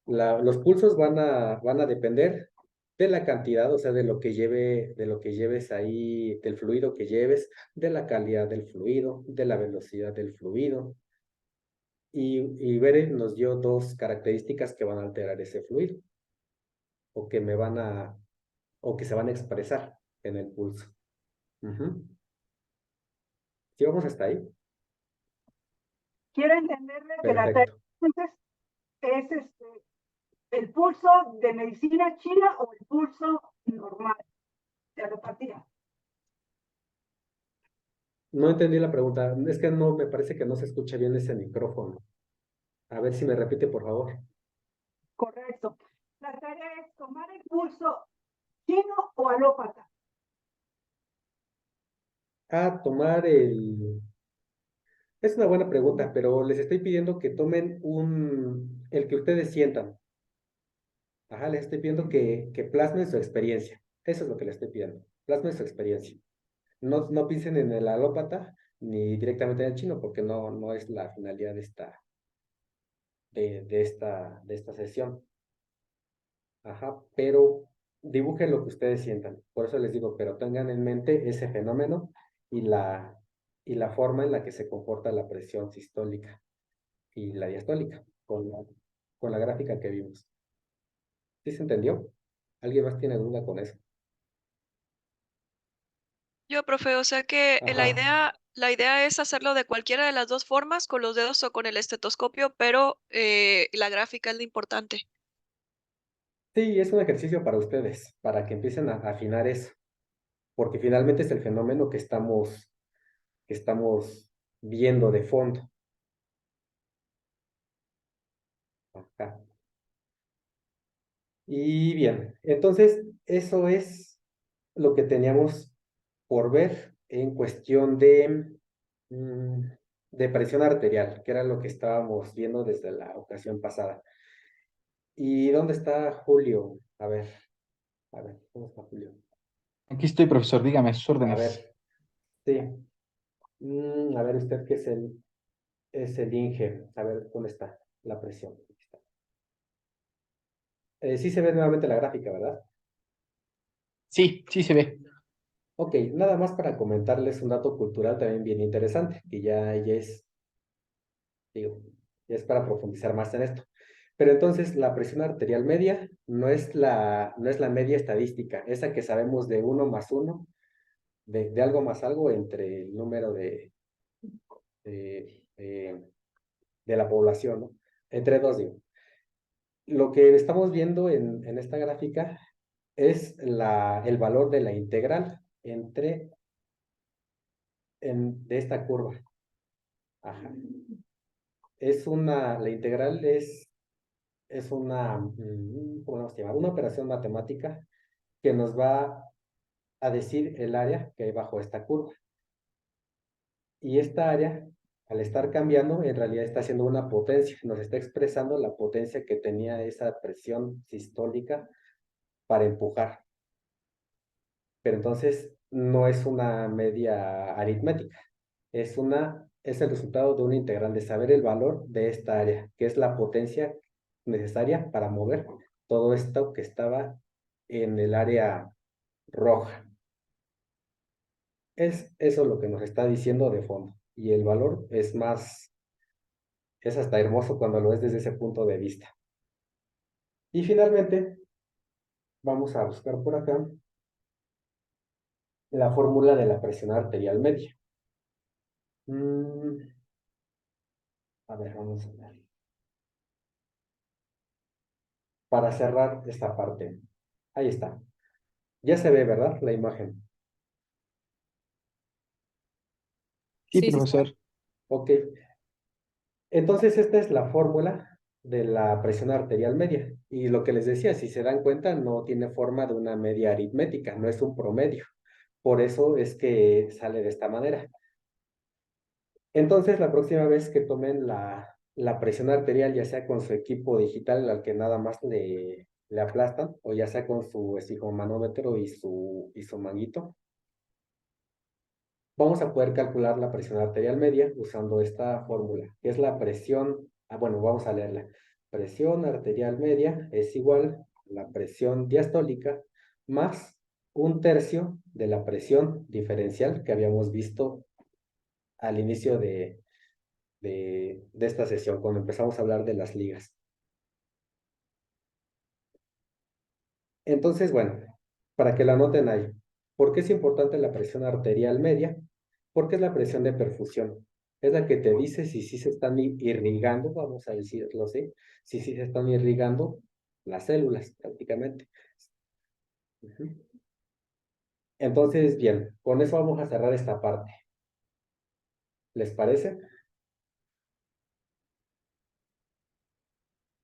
Los pulsos van a depender de la cantidad, o sea, de lo que lleves ahí, del fluido que lleves, de la calidad del fluido, de la velocidad del fluido. Y Bere nos dio 2 características que van a alterar ese fluido, o que me van a, o que se van a expresar en el pulso. Ujú. ¿Sí vamos hasta ahí? Quiero entenderle que la tarea Perfecto. entonces es el pulso de medicina china o el pulso normal de alopatía. No entendí la pregunta. Es que no, me parece que no se escucha bien ese micrófono. A ver si me repite, por favor. Correcto. La tarea es tomar el pulso chino o alópata. Tomar el... Es una buena pregunta, pero les estoy pidiendo que tomen el que ustedes sientan. Ajá, les estoy pidiendo que plasmen su experiencia. Eso es lo que les estoy pidiendo. Plasmen su experiencia. No piensen en el alópata ni directamente en el chino, porque no es la finalidad de esta sesión. Ajá, pero dibujen lo que ustedes sientan. Por eso les digo, pero tengan en mente ese fenómeno y la forma en la que se comporta la presión sistólica y la diastólica con la gráfica que vimos. ¿Sí se entendió? ¿Alguien más tiene duda con eso? Yo, profe, o sea que Ajá. La idea es hacerlo de cualquiera de las dos formas, con los dedos o con el estetoscopio, pero la gráfica es lo importante. Sí, es un ejercicio para ustedes, para que empiecen a afinar eso, porque finalmente es el fenómeno que estamos viendo de fondo. Acá. Y bien, entonces eso es lo que teníamos por ver en cuestión mm, de presión arterial, que era lo que estábamos viendo desde la ocasión pasada. ¿Y dónde está Julio? A ver, ¿dónde está Julio? Aquí estoy, profesor, dígame sus A órdenes. ver, sí. A ver, usted que es el Inge. A ver, ¿dónde está la presión? Aquí está. Sí se ve nuevamente la gráfica, ¿verdad? Sí, sí se ve. Ok, nada más para comentarles un dato cultural también bien interesante, que ya es, digo, ya es para profundizar más en esto. Pero entonces la presión arterial media no es la media estadística, esa que sabemos de 1 más 1, de algo más algo entre el número de, eh, de la población, ¿no? Entre dos, digo. Lo que estamos viendo en esta gráfica es el valor de la integral de esta curva. Ajá. La integral es ¿cómo vamos a llamar? Una operación matemática que nos va a decir el área que hay bajo esta curva. Y esta área, al estar cambiando, en realidad está haciendo una potencia, nos está expresando la potencia que tenía esa presión sistólica para empujar. Pero entonces no es una media aritmética, es el resultado de una integral, de saber el valor de esta área, que es la potencia necesaria para mover todo esto que estaba en el área roja. Es eso lo que nos está diciendo de fondo. Y el valor es hasta hermoso cuando lo ves desde ese punto de vista. Y finalmente, vamos a buscar por acá la fórmula de la presión arterial media. A ver, vamos a ver. Para cerrar esta parte. Ahí está. Ya se ve, ¿verdad? La imagen. Sí, Sí, sí. profesor. Ok. Entonces, esta es la fórmula de la presión arterial media. Y lo que les decía, si se dan cuenta, no tiene forma de una media aritmética, no es un promedio. Por eso es que sale de esta manera. Entonces, la próxima vez que tomen la presión arterial, ya sea con su equipo digital al que nada más le aplastan, o ya sea con su esfigomanómetro y su manguito, vamos a poder calcular la presión arterial media usando esta fórmula, que es la presión, bueno, vamos a leerla. Presión arterial media es igual a la presión diastólica más 1/3 de la presión diferencial que habíamos visto al inicio de esta sesión, cuando empezamos a hablar de las ligas. Entonces, bueno, para que la anoten ahí, ¿por qué es importante la presión arterial media? Porque es la presión de perfusión. Es la que te dice si sí se están irrigando, vamos a decirlo así, si sí se están irrigando las células prácticamente. Entonces, bien, con eso vamos a cerrar esta parte. ¿Les parece?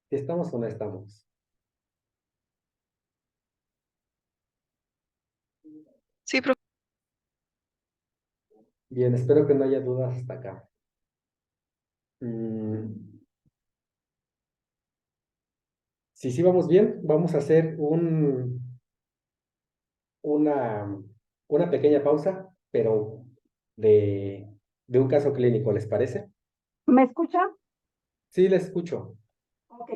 ¿Si estamos o no estamos? Sí, profe. Bien, espero que no haya dudas hasta acá. Si sí vamos bien, vamos a hacer una, una pequeña pausa, pero de un caso clínico, ¿les parece? ¿Me escucha? Sí, les escucho. Ok.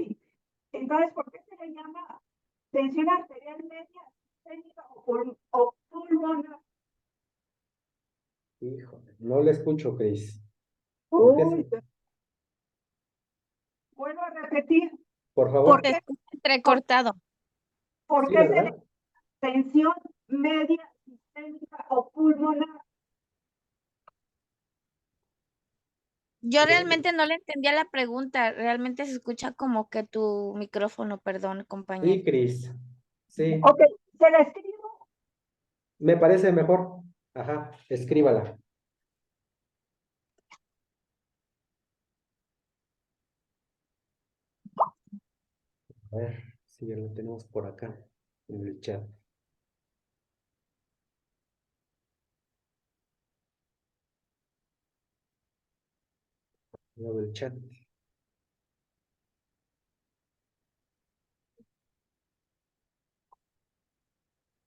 Entonces, ¿por qué se le llama tensión arterial media sistémica o pulmonar? Híjole, no le escucho, Cris. ¿Por qué? Uy, vuelvo a repetir. Por ¿Por favor. qué, Se escucha entrecortado. por Sí, qué se le ¿verdad? tensión media sistémica o pulmonar? Yo realmente no le entendía la pregunta, realmente se escucha como que tu micrófono, perdón, Sí, compañero. Cris. Sí, Ok, se la escribo. me parece mejor. Ajá, escríbala. A ver si ya lo tenemos por acá en el chat. Luego el chat.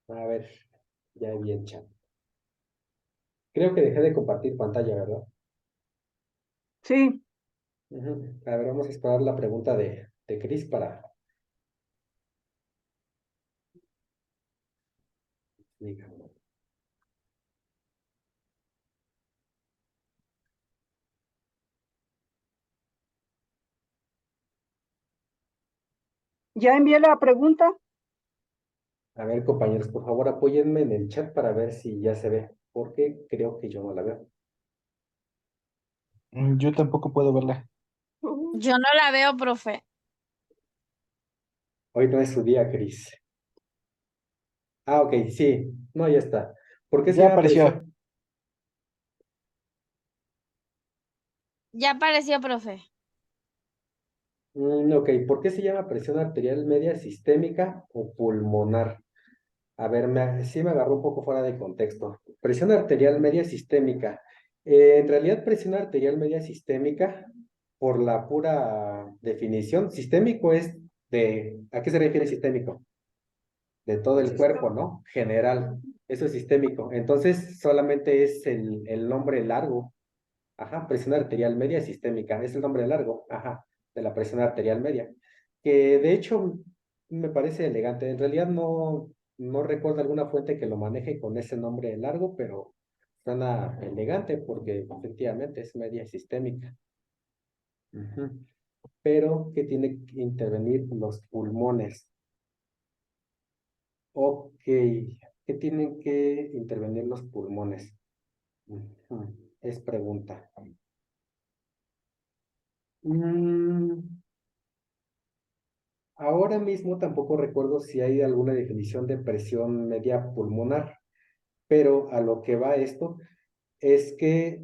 A ver, ya vi el chat. Creo que dejé de compartir pantalla, ¿verdad? Sí, Ujú. A ver, vamos a esperar la pregunta de Cris para... Diga. ya envié la pregunta. A ver, compañeros, por favor, apóyenme en el chat para ver si ya se ve, porque creo que yo no la veo. Yo tampoco puedo verla. Yo no la veo, profe. Hoy no es su día, Cris. Ah, ok, sí. No, ya está. ¿Por qué se Ya llama apareció. presión? Ya apareció, profe. Ok, ¿por qué se llama presión arterial media sistémica o pulmonar? A ver, sí me agarró un poco fuera de contexto. Presión arterial media sistémica. En realidad, presión arterial media sistémica, por la pura definición, sistémico es de... ¿A qué se refiere sistémico? De todo el cuerpo, ¿no? General. Eso es sistémico. Entonces, solamente es el nombre largo. Ajá, presión arterial media sistémica, es el nombre largo, ajá, de la presión arterial media, que de hecho me parece elegante. En realidad no recuerdo alguna fuente que lo maneje con ese nombre largo, pero suena elegante porque efectivamente es media sistémica. Ujú. Pero que tiene que intervenir los pulmones. Ok, ¿qué tienen que intervenir los pulmones? Ujú. Es pregunta. Mm, Ahora mismo tampoco recuerdo si hay alguna definición de presión media pulmonar, pero a lo que va esto es que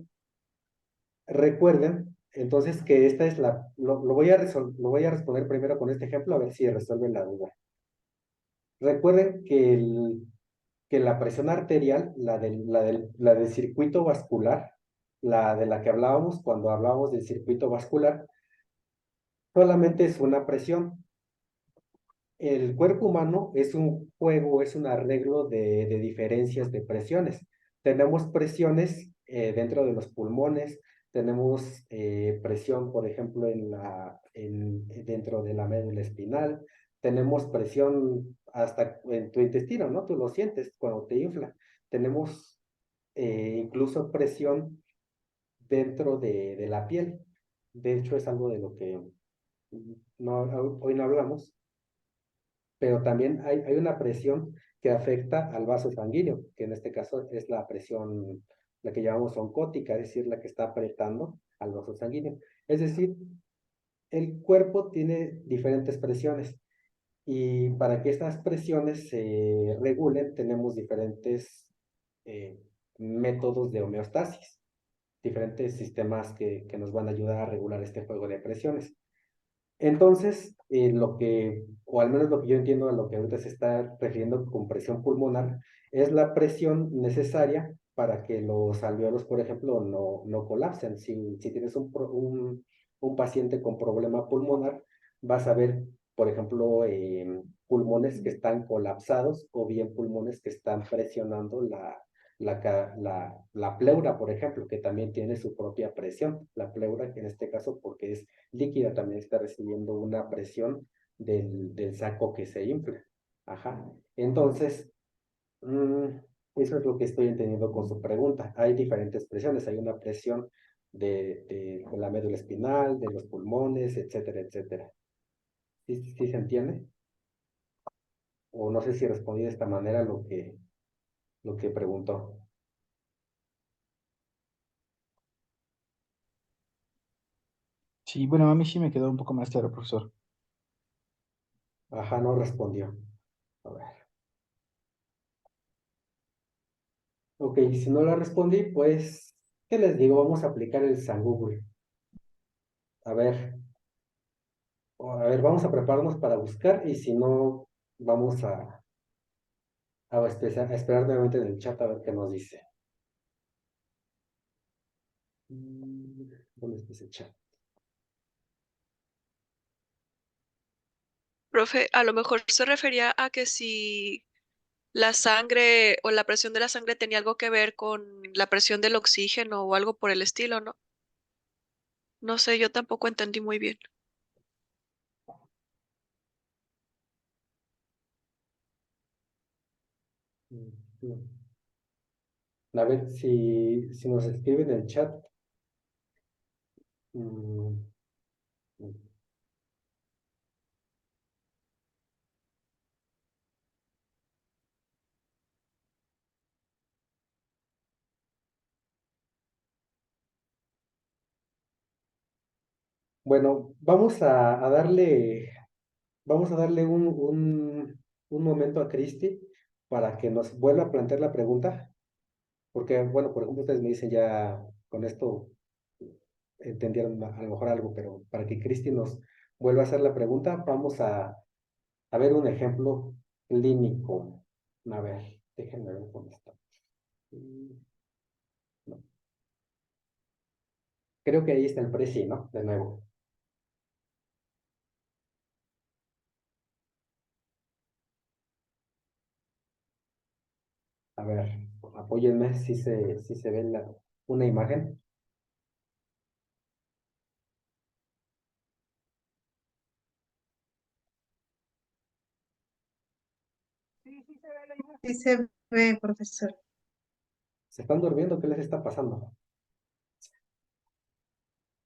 recuerden, entonces que esta es lo voy a lo voy a responder primero con este ejemplo a ver si resuelven la duda. Recuerden que la presión arterial, la del circuito vascular, la de la que hablábamos cuando hablábamos del circuito vascular, solamente es una presión. El cuerpo humano es un juego, es un arreglo de diferencias de presiones. Tenemos presiones dentro de los pulmones, tenemos presión, por ejemplo, dentro de la médula espinal, tenemos presión hasta en tu intestino, ¿no? Tú lo sientes cuando te infla. Tenemos incluso presión dentro de la piel. De hecho, es algo de lo que hoy no hablamos, pero también hay una presión que afecta al vaso sanguíneo, que en este caso es la presión, la que llamamos oncótica, es decir, la que está apretando al vaso sanguíneo. Es decir, el cuerpo tiene diferentes presiones y para que estas presiones se regulen tenemos diferentes eh, métodos de homeostasis, diferentes sistemas que nos van a ayudar a regular este juego de presiones. Entonces, o al menos lo que yo entiendo a lo que ahorita se está refiriendo con presión pulmonar, es la presión necesaria para que los alveolos, por ejemplo, no colapsen. Si tienes un paciente con problema pulmonar, vas a ver, por ejemplo, pulmones que están colapsados o bien pulmones que están presionando la pleura, por ejemplo, que también tiene su propia presión. La pleura, que en este caso, porque es líquida, también está recibiendo una presión del saco que se infla. Ajá. Entonces, mm, eso es lo que estoy entendiendo con su pregunta. Hay diferentes presiones. Hay una presión de la médula espinal, de los pulmones, etcétera, etcétera. ¿Sí se entiende? O no sé si respondí de esta manera lo que preguntó. Sí, bueno, a mí sí me quedó un poco más claro, profesor. Ajá, no respondió. A ver. Ok, si no la respondí, pues, ¿qué les digo? Vamos a aplicar el San Google. A ver, vamos a prepararnos para buscar y si no, vamos a esperar nuevamente en el chat a ver qué nos dice. ¿Dónde está ese chat? Profe, a lo mejor se refería a que si la sangre o la presión de la sangre tenía algo que ver con la presión del oxígeno o algo por el estilo, ¿no? No sé, yo tampoco entendí muy bien. No. A ver si nos escribe en el chat. Mm, Bueno, vamos a darle un momento a Cristi para que nos vuelva a plantear la pregunta, porque, bueno, por ejemplo, ustedes me dicen ya con esto entendieron a lo mejor algo, pero para que Cristi nos vuelva a hacer la pregunta, vamos a ver un ejemplo clínico. A ver, déjenme ver dónde está. No, creo que ahí está el presi, ¿no? De nuevo. A ver, apóyenme si se ve una imagen. Sí, sí se ve la imagen. Sí se ve, profesor. ¿Se están durmiendo? ¿Qué les está pasando?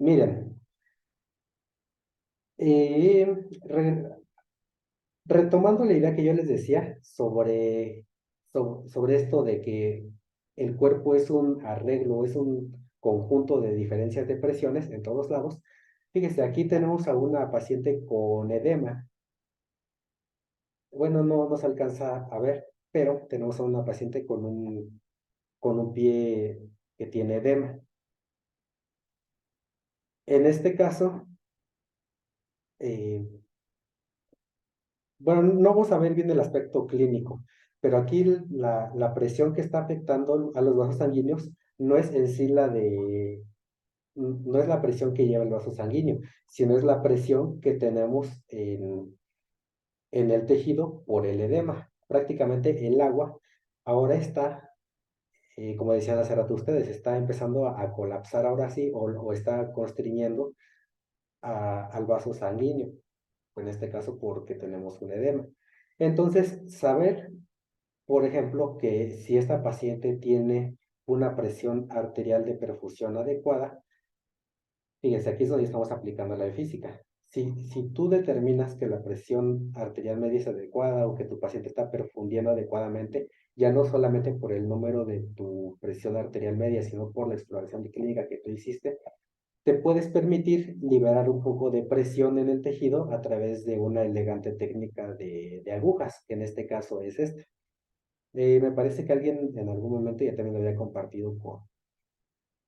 Miren, eh, re- retomando la idea que yo les decía sobre esto de que el cuerpo es un arreglo, es un conjunto de diferencias de presiones en todos lados. Fíjese, aquí tenemos a una paciente con edema. Bueno, no se alcanza a ver, pero tenemos a una paciente con un pie que tiene edema. En este caso, eh, bueno, no vamos a ver bien el aspecto clínico, pero aquí la presión que está afectando a los vasos sanguíneos no es en sí no es la presión que lleva el vaso sanguíneo, sino es la presión que tenemos en el tejido por el edema. Prácticamente el agua ahora está, como decían hace rato ustedes, está empezando a colapsar ahora sí o está constriñendo al vaso sanguíneo, en este caso porque tenemos un edema. Entonces, saber, por ejemplo, que si esta paciente tiene una presión arterial de perfusión adecuada, fíjense, aquí es donde estamos aplicando la física. Si tú determinas que la presión arterial media es adecuada o que tu paciente está perfundiendo adecuadamente, ya no solamente por el número de tu presión arterial media, sino por la exploración clínica que tú hiciste, te puedes permitir liberar un poco de presión en el tejido a través de una elegante técnica de agujas, que en este caso es esta. Me parece que alguien en algún momento ya también lo había compartido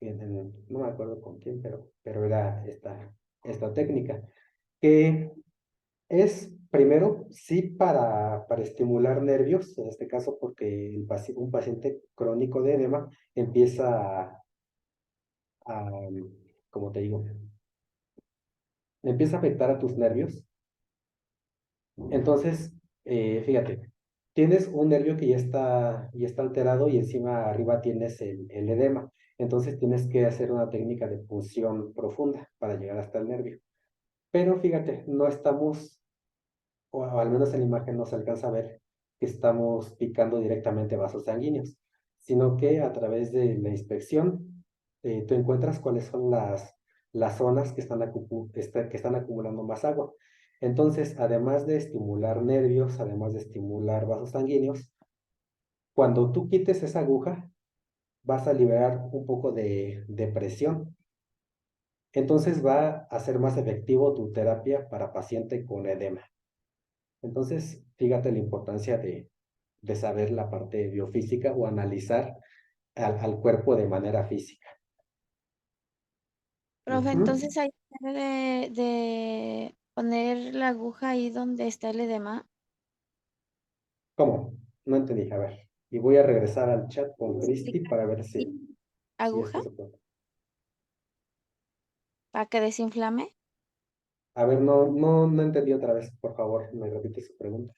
no me acuerdo con quién, pero era esta técnica, que es primero, sí, para estimular nervios, en este caso porque un paciente crónico de edema empieza a, como te digo, empieza a afectar a tus nervios. Entonces, fíjate, tienes un nervio que ya está alterado y encima arriba tienes el edema. Entonces tienes que hacer una técnica de punción profunda para llegar hasta el nervio. Pero fíjate, no estamos, o al menos en la imagen no se alcanza a ver que estamos picando directamente vasos sanguíneos, sino que a través de la inspección tú encuentras cuáles son las zonas que están acumulando más agua. Entonces, además de estimular nervios, además de estimular vasos sanguíneos, cuando tú quites esa aguja, vas a liberar un poco de presión. entonces va a ser más efectivo tu terapia para paciente con edema. Entonces, fíjate la importancia de saber la parte biofísica o analizar al cuerpo de manera física. Profe, Ujú. entonces hay que de poner la aguja ahí donde está el edema. ¿Cómo? No entendí, a ver. Y voy a regresar al chat con Cristi para ver si ¿Aguja? esto se puede. ¿Para que desinflame? A ver, no entendí otra vez. Por favor, me repite su pregunta.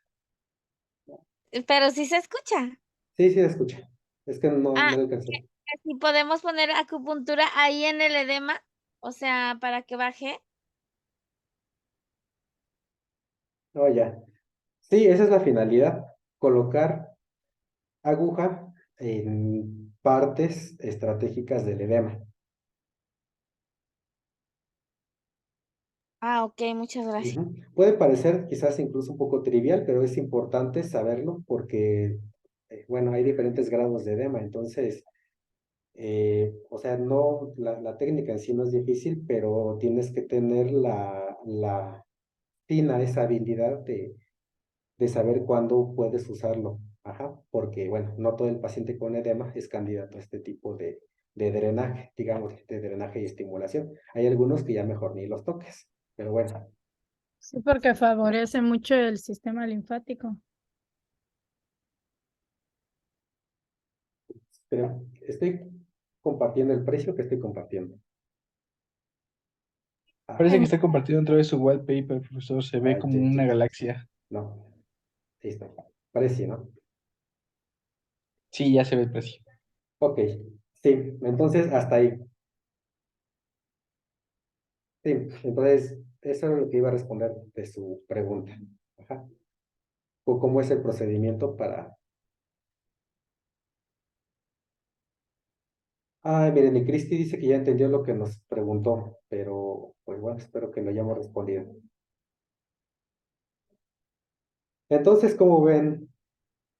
Pero sí se escucha. Sí, sí, escucha. Es que no Ah, lo alcancé. si podemos poner acupuntura ahí en el edema, o sea, para que baje. Oh, ya. Sí, esa es la finalidad. Colocar aguja en partes estratégicas del edema. Ah, ok, muchas gracias. Ujú. Puede parecer quizás incluso un poco trivial, pero es importante saberlo porque, bueno, hay diferentes grados de edema. Entonces, o sea, no, la técnica en sí no es difícil, pero tienes que tener la fina esa habilidad de saber cuándo puedes usarlo. Ajá, porque, bueno, no todo el paciente con edema es candidato a este tipo de drenaje, digamos, de drenaje y estimulación. Hay algunos que ya mejor ni los toques, pero bueno. Sí, porque favorece mucho el sistema linfático. Pero estoy compartiendo el precio que estoy compartiendo. Ah, Parece que está compartido otra vez su wallpaper, profesor. Se ve como una ya. galaxia. No, sí está. Parece, ¿no? Sí, ya se ve el precio. Ok, sí, entonces hasta ahí. Sí, entonces eso es lo que iba a responder de su pregunta. Ajá. O cómo es el procedimiento para... Ay, miren, y Cristi dice que ya entendió lo que nos preguntó, pero pues bueno, espero que lo hayamos respondido. Entonces, como ven,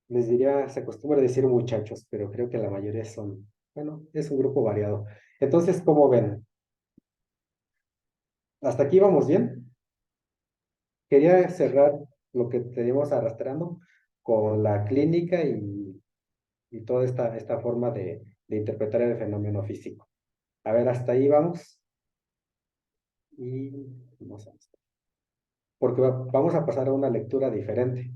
les diría, se acostumbra a decir muchachos, pero creo que la mayoría son, bueno, es un grupo variado. Entonces, como ven, hasta aquí vamos bien. Quería cerrar lo que teníamos arrastrando con la clínica y toda esta forma de interpretar el fenómeno físico. A ver, hasta ahí vamos. Y vamos a... Porque vamos a pasar a una lectura diferente.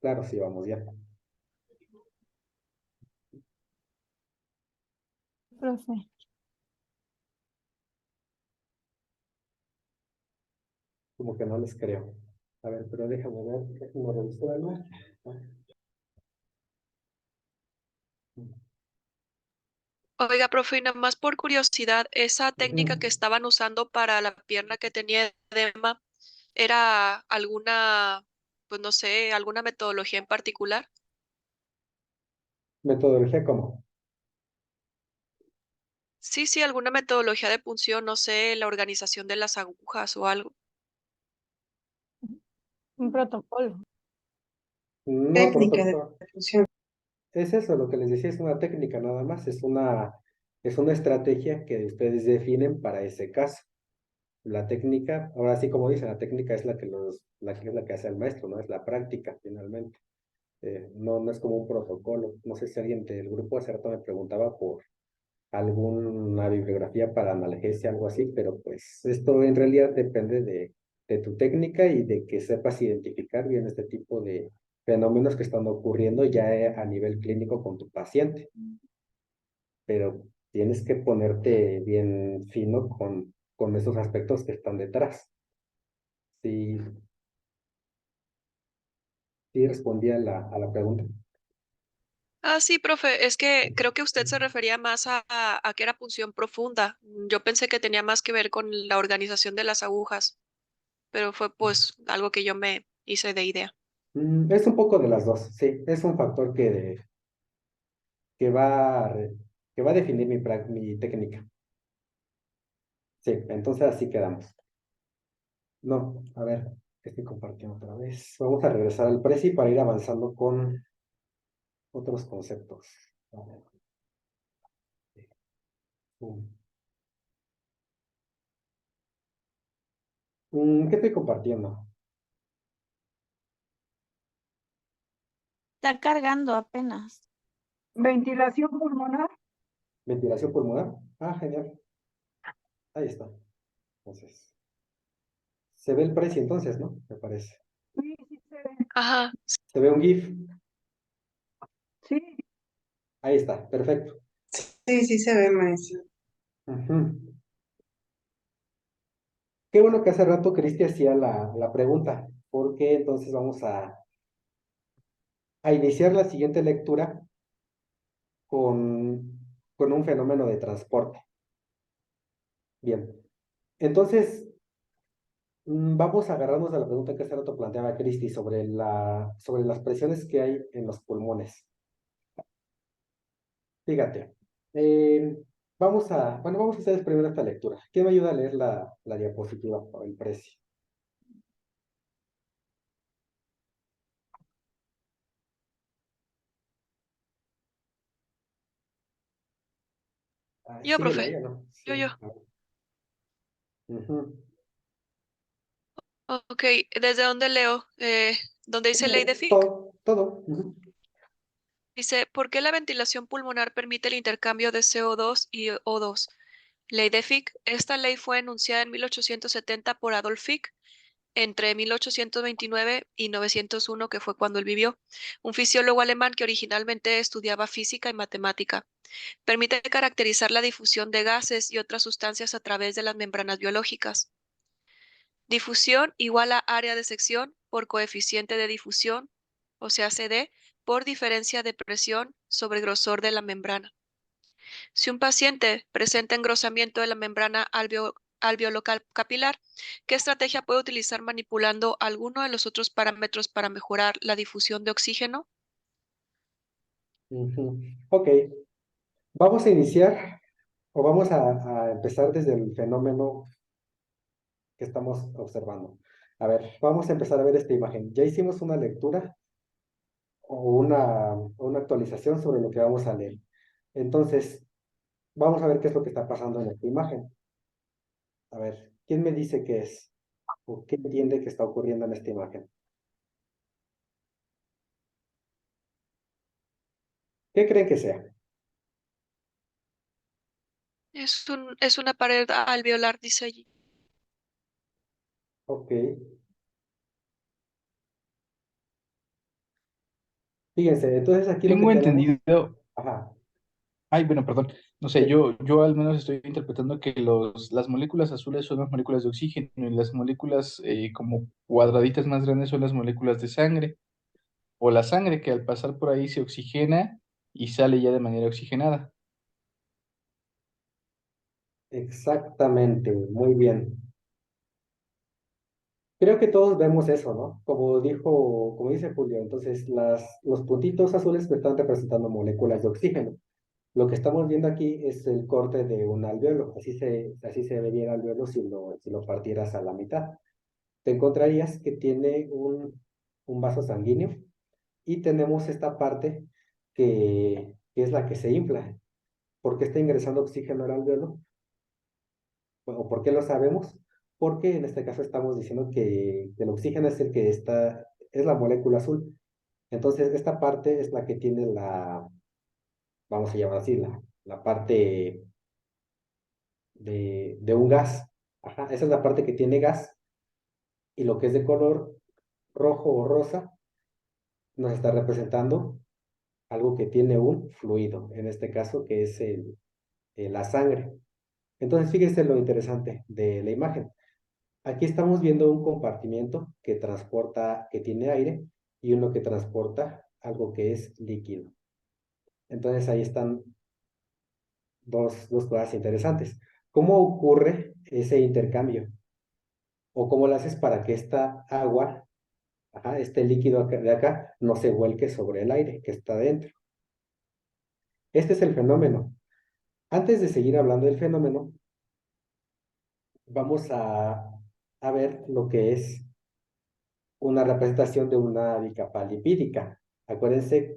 Claro, sí, vamos ya. Profe. Como que no les creo. A ver, pero déjame revisar algo. Oiga, profe, y nada más por curiosidad, esa técnica que Ujú. estaban usando para la pierna que tenía edema, ¿era alguna, pues no sé, alguna metodología en particular? Metodología como. Sí, sí, alguna metodología de punción, no sé, la organización de las agujas o algo. Un protocolo. No, Técnica de protocolo. función. Es eso, lo que les decía, es una técnica nada más, es una estrategia que ustedes definen para ese caso. La técnica, ahora sí como dicen, la técnica es la que hace el maestro, ¿no? Es la práctica finalmente. No es como un protocolo. No sé si alguien del grupo hace rato me preguntaba por alguna bibliografía para analgesia, algo así, pero pues esto en realidad depende de tu técnica y de que sepas identificar bien este tipo de fenómenos que están ocurriendo ya a nivel clínico con tu paciente, pero tienes que ponerte bien fino con esos aspectos que están detrás. Sí, sí respondí a la pregunta. Ah, sí, profe, es que creo que usted se refería más a que era punción profunda. Yo pensé que tenía más que ver con la organización de las agujas, pero fue pues algo que yo me hice de idea. Es un poco de las dos, sí, es un factor que va que va a definir mi técnica. Sí, entonces así quedamos. No, a ver, estoy compartiendo otra vez. Vamos a regresar al preci para ir avanzando con otros conceptos. A ver. Pum. ¿Qué estoy compartiendo? Está cargando apenas. Ventilación pulmonar. ¿Ventilación pulmonar? Ah, genial. Ahí está. Entonces, se ve el precio entonces, ¿no? Me parece. Sí, sí se ve. Ajá. Se ve un GIF. Sí, Ahí está, perfecto. Sí, sí se ve, maestra. Ujú. Qué bueno que hace rato Cristi hacía la pregunta, porque entonces vamos a iniciar la siguiente lectura con un fenómeno de transporte. Bien, entonces vamos a agarrarnos a la pregunta que hace rato planteaba Cristi sobre las presiones que hay en los pulmones. Fíjate, vamos a hacer primero esta lectura. ¿Quién me ayuda a leer la diapositiva o el precio? Ah, Yo, ¿síguela profe. ahí o no? Yo, Sí. yo. A ver. Ujú. Ok, ¿desde dónde leo? ¿Dónde dice ley de Fick? Todo. Ujú. Dice, ¿por qué la ventilación pulmonar permite el intercambio de CO2 y O2? Ley de Fick. Esta ley fue enunciada en 1870 por Adolf Fick entre 1829 y 901, que fue cuando él vivió, un fisiólogo alemán que originalmente estudiaba física y matemática. Permite caracterizar la difusión de gases y otras sustancias a través de las membranas biológicas. Difusión igual a área de sección por coeficiente de difusión, o sea, CD, por diferencia de presión sobre grosor de la membrana. Si un paciente presenta engrosamiento de la membrana alveolocal capilar, ¿qué estrategia puede utilizar manipulando alguno de los otros parámetros para mejorar la difusión de oxígeno? Ujú. Ok, vamos a iniciar o vamos a empezar desde el fenómeno que estamos observando. A ver, vamos a empezar a ver esta imagen. Ya hicimos una lectura o una actualización sobre lo que vamos a leer. Entonces, vamos a ver qué es lo que está pasando en esta imagen. A ver, ¿quién me dice qué es? ¿O qué entiende que está ocurriendo en esta imagen? ¿Qué creen que sea? Es una pared alveolar, dice allí. Ok. Fíjense, entonces aquí lo que Tengo tenemos, entendido, ajá, ay, bueno, perdón, no sé, sí, yo al menos estoy interpretando que las moléculas azules son las moléculas de oxígeno y las moléculas como cuadraditas más grandes son las moléculas de sangre, o la sangre que al pasar por ahí se oxigena y sale ya de manera oxigenada. exactamente, muy bien. Creo que todos vemos eso, ¿no? Como dice Julio, entonces los puntitos azules me están representando moléculas de oxígeno. Lo que estamos viendo aquí es el corte de un alveolo. Así se vería el alveolo si lo partieras a la mitad. Te encontrarías que tiene un vaso sanguíneo y tenemos esta parte que es la que se infla. ¿Por qué está ingresando oxígeno al alveolo? Bueno, ¿por qué lo sabemos? Porque en este caso estamos diciendo que el oxígeno es el que es la molécula azul. Entonces, esta parte es la que tiene vamos a llamar así, la parte de un gas. Ajá, esa es la parte que tiene gas y lo que es de color rojo o rosa nos está representando algo que tiene un fluido, en este caso que es la sangre. Entonces, fíjense lo interesante de la imagen. Aquí estamos viendo un compartimiento que tiene aire y uno que transporta algo que es líquido. Entonces ahí están dos cosas interesantes. ¿Cómo ocurre ese intercambio? ¿O cómo lo haces para que esta agua, ajá, este líquido de acá, no se vuelque sobre el aire que está dentro? Este es el fenómeno. Antes de seguir hablando del fenómeno, vamos a ver lo que es una representación de una bicapa lipídica. Acuérdense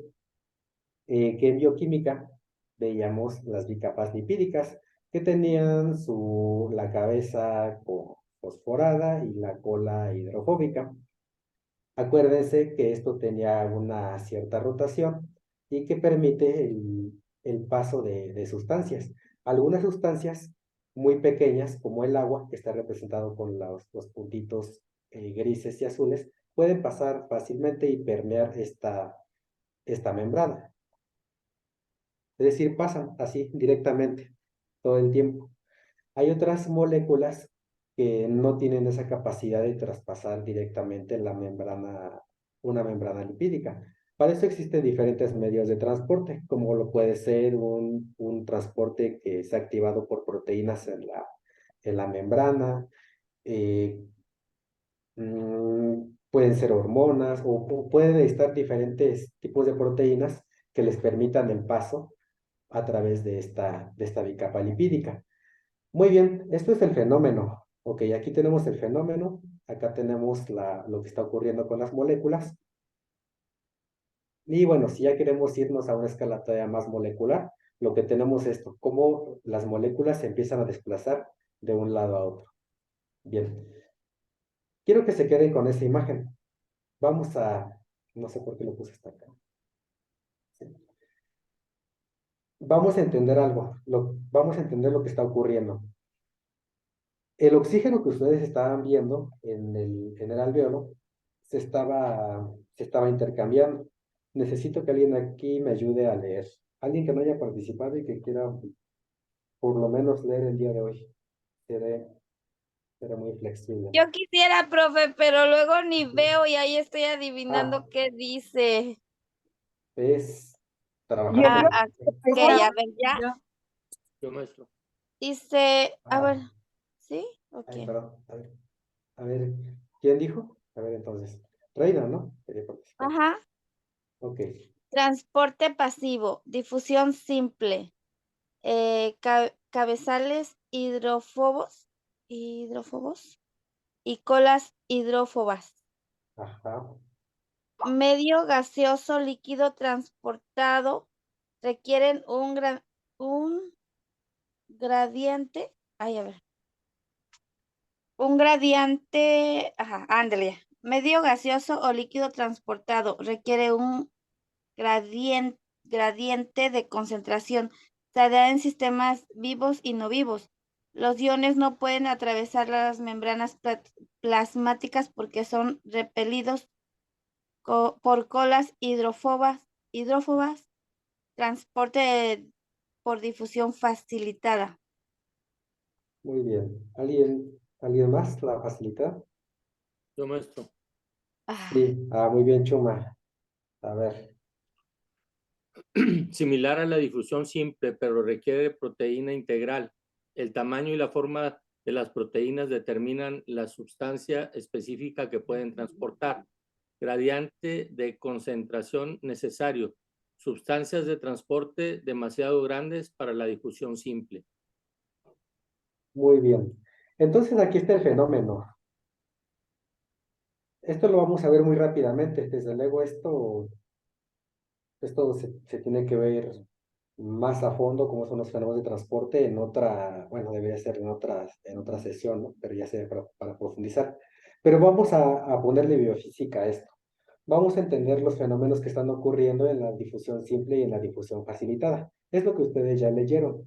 que en bioquímica veíamos las bicapas lipídicas, que tenían la cabeza fosforada y la cola hidrofóbica. Acuérdense que esto tenía una cierta rotación y que permite el paso de sustancias. Algunas sustancias muy pequeñas, como el agua, que está representado con los puntitos grises y azules, pueden pasar fácilmente y permear esta membrana. Es decir, pasan así directamente todo el tiempo. Hay otras moléculas que no tienen esa capacidad de traspasar directamente una membrana lipídica. Para eso existen diferentes medios de transporte, como lo puede ser un transporte que es activado por proteínas en la membrana, eh, pueden ser hormonas o pueden estar diferentes tipos de proteínas que les permitan el paso a través de esta bicapa lipídica. Muy bien, esto es el fenómeno. Ok, aquí tenemos el fenómeno, acá tenemos lo que está ocurriendo con las moléculas. Y bueno, si ya queremos irnos a una escala todavía más molecular, lo que tenemos es esto, cómo las moléculas se empiezan a desplazar de un lado a otro. Bien, quiero que se queden con esa imagen. No sé por qué lo puse hasta acá. Sí. Vamos a entender algo, vamos a entender lo que está ocurriendo. El oxígeno que ustedes estaban viendo en el alveolo se estaba intercambiando. Necesito que alguien aquí me ayude a leer. Alguien que no haya participado y que quiera por lo menos leer el día de hoy. Seré muy flexible. Yo quisiera, profe, pero luego ni veo y ahí estoy adivinando qué dice. Es Y trabajar el con... Ah, ok, Ahora, a ver, ya. Yo, maestro. Dice, a ver, Ah, ¿sí? ¿O ay, quién? perdón. A ver, ¿quién dijo? A ver, entonces. Reina, ¿no? Quería participar. Ajá. Ok. Transporte pasivo, difusión simple, cabezales hidrófobos y colas hidrófobas. Ajá. Medio gaseoso líquido transportado requieren un gradiente, ay, a ver, un gradiente, ajá, ándale, ya. Medio gaseoso o líquido transportado requiere un gradiente de concentración. Se da en sistemas vivos y no vivos. Los iones no pueden atravesar las membranas plasmáticas porque son repelidos por colas hidrófobas, transporte por difusión facilitada. Muy bien. ¿Alguien más la facilita? Yo, maestro. Ah, Sí. Ah, muy bien, Chuma. A ver. Similar a la difusión simple, pero requiere proteína integral. El tamaño y la forma de las proteínas determinan la sustancia específica que pueden transportar. Gradiente de concentración necesario. Sustancias de transporte demasiado grandes para la difusión simple. Muy bien. Entonces aquí está el fenómeno. Esto lo vamos a ver muy rápidamente. Desde luego esto se tiene que ver más a fondo cómo son los fenómenos de transporte en otra, bueno, debería ser en otra sesión, ¿no? Pero ya sea para profundizar. Pero vamos a ponerle biofísica a esto. Vamos a entender los fenómenos que están ocurriendo en la difusión simple y en la difusión facilitada. Es lo que ustedes ya leyeron.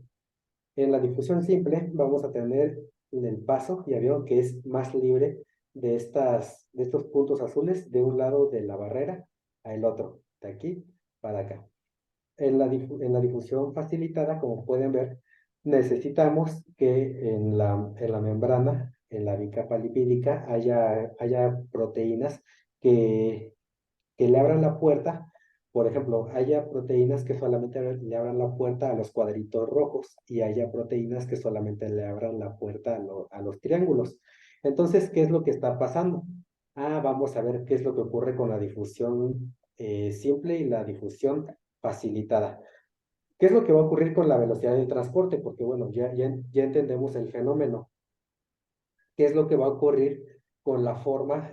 En la difusión simple vamos a tener el paso, ya vieron que es más libre de estos puntos azules de un lado de la barrera al otro, de aquí para acá. En la difusión facilitada, como pueden ver, necesitamos que en la membrana, en la bicapa lipídica, haya proteínas que le abran la puerta. Por ejemplo, haya proteínas que solamente le abran la puerta a los cuadritos rojos y haya proteínas que solamente le abran la puerta a los triángulos. Entonces, ¿qué es lo que está pasando? Vamos a ver qué es lo que ocurre con la difusión simple y la difusión facilitada. ¿Qué es lo que va a ocurrir con la velocidad del transporte? Porque bueno, ya entendemos el fenómeno. ¿Qué es lo que va a ocurrir con la forma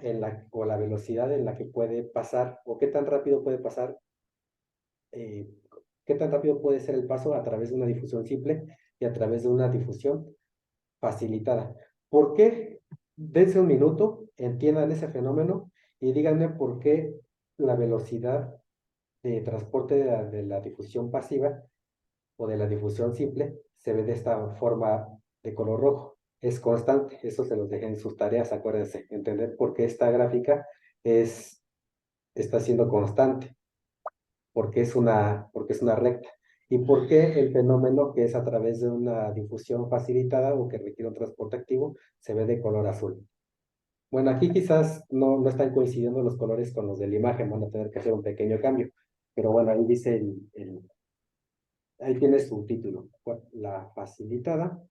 o la velocidad en la que puede pasar o qué tan rápido puede pasar, qué tan rápido puede ser el paso a través de una difusión simple y a través de una difusión facilitada. ¿Por qué? Dense un minuto, entiendan ese fenómeno y díganme por qué la velocidad de transporte de la difusión pasiva o de la difusión simple se ve de esta forma de color rojo. Es constante, eso se los dejé en sus tareas, acuérdense, entender por qué esta gráfica está siendo constante, porque es una recta. ¿Y por qué el fenómeno que es a través de una difusión facilitada o que requiere un transporte activo se ve de color azul? Bueno, aquí quizás no están coincidiendo los colores con los de la imagen, van a tener que hacer un pequeño cambio. Pero bueno, ahí dice ahí tiene su título, la facilitada,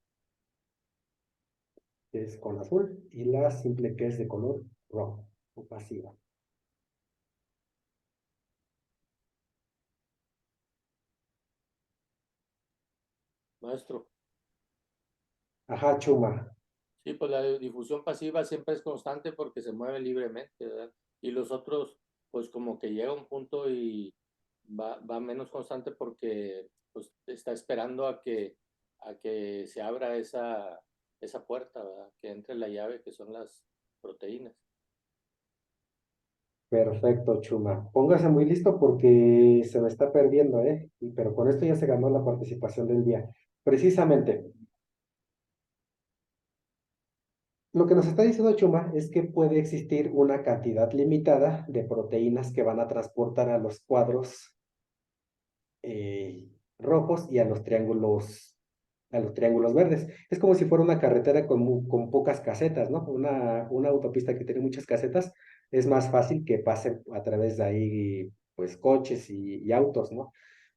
que es con azul, y la simple, que es de color rojo, o pasiva. Maestro. Ajá, Chuma. Sí, pues la difusión pasiva siempre es constante porque se mueve libremente, ¿verdad? Y los otros, pues como que llega un punto y va menos constante porque pues está esperando a que se abra esa puerta, ¿verdad? Que entre la llave, que son las proteínas. Perfecto, Chuma. Póngase muy listo porque se me está perdiendo, ¿eh? Pero con esto ya se ganó la participación del día. Precisamente, lo que nos está diciendo Chuma es que puede existir una cantidad limitada de proteínas que van a transportar a los cuadros rojos y a los triángulos verdes. Es como si fuera una carretera con pocas casetas, ¿no? Una autopista que tiene muchas casetas, es más fácil que pasen a través de ahí, pues, coches y autos, ¿no?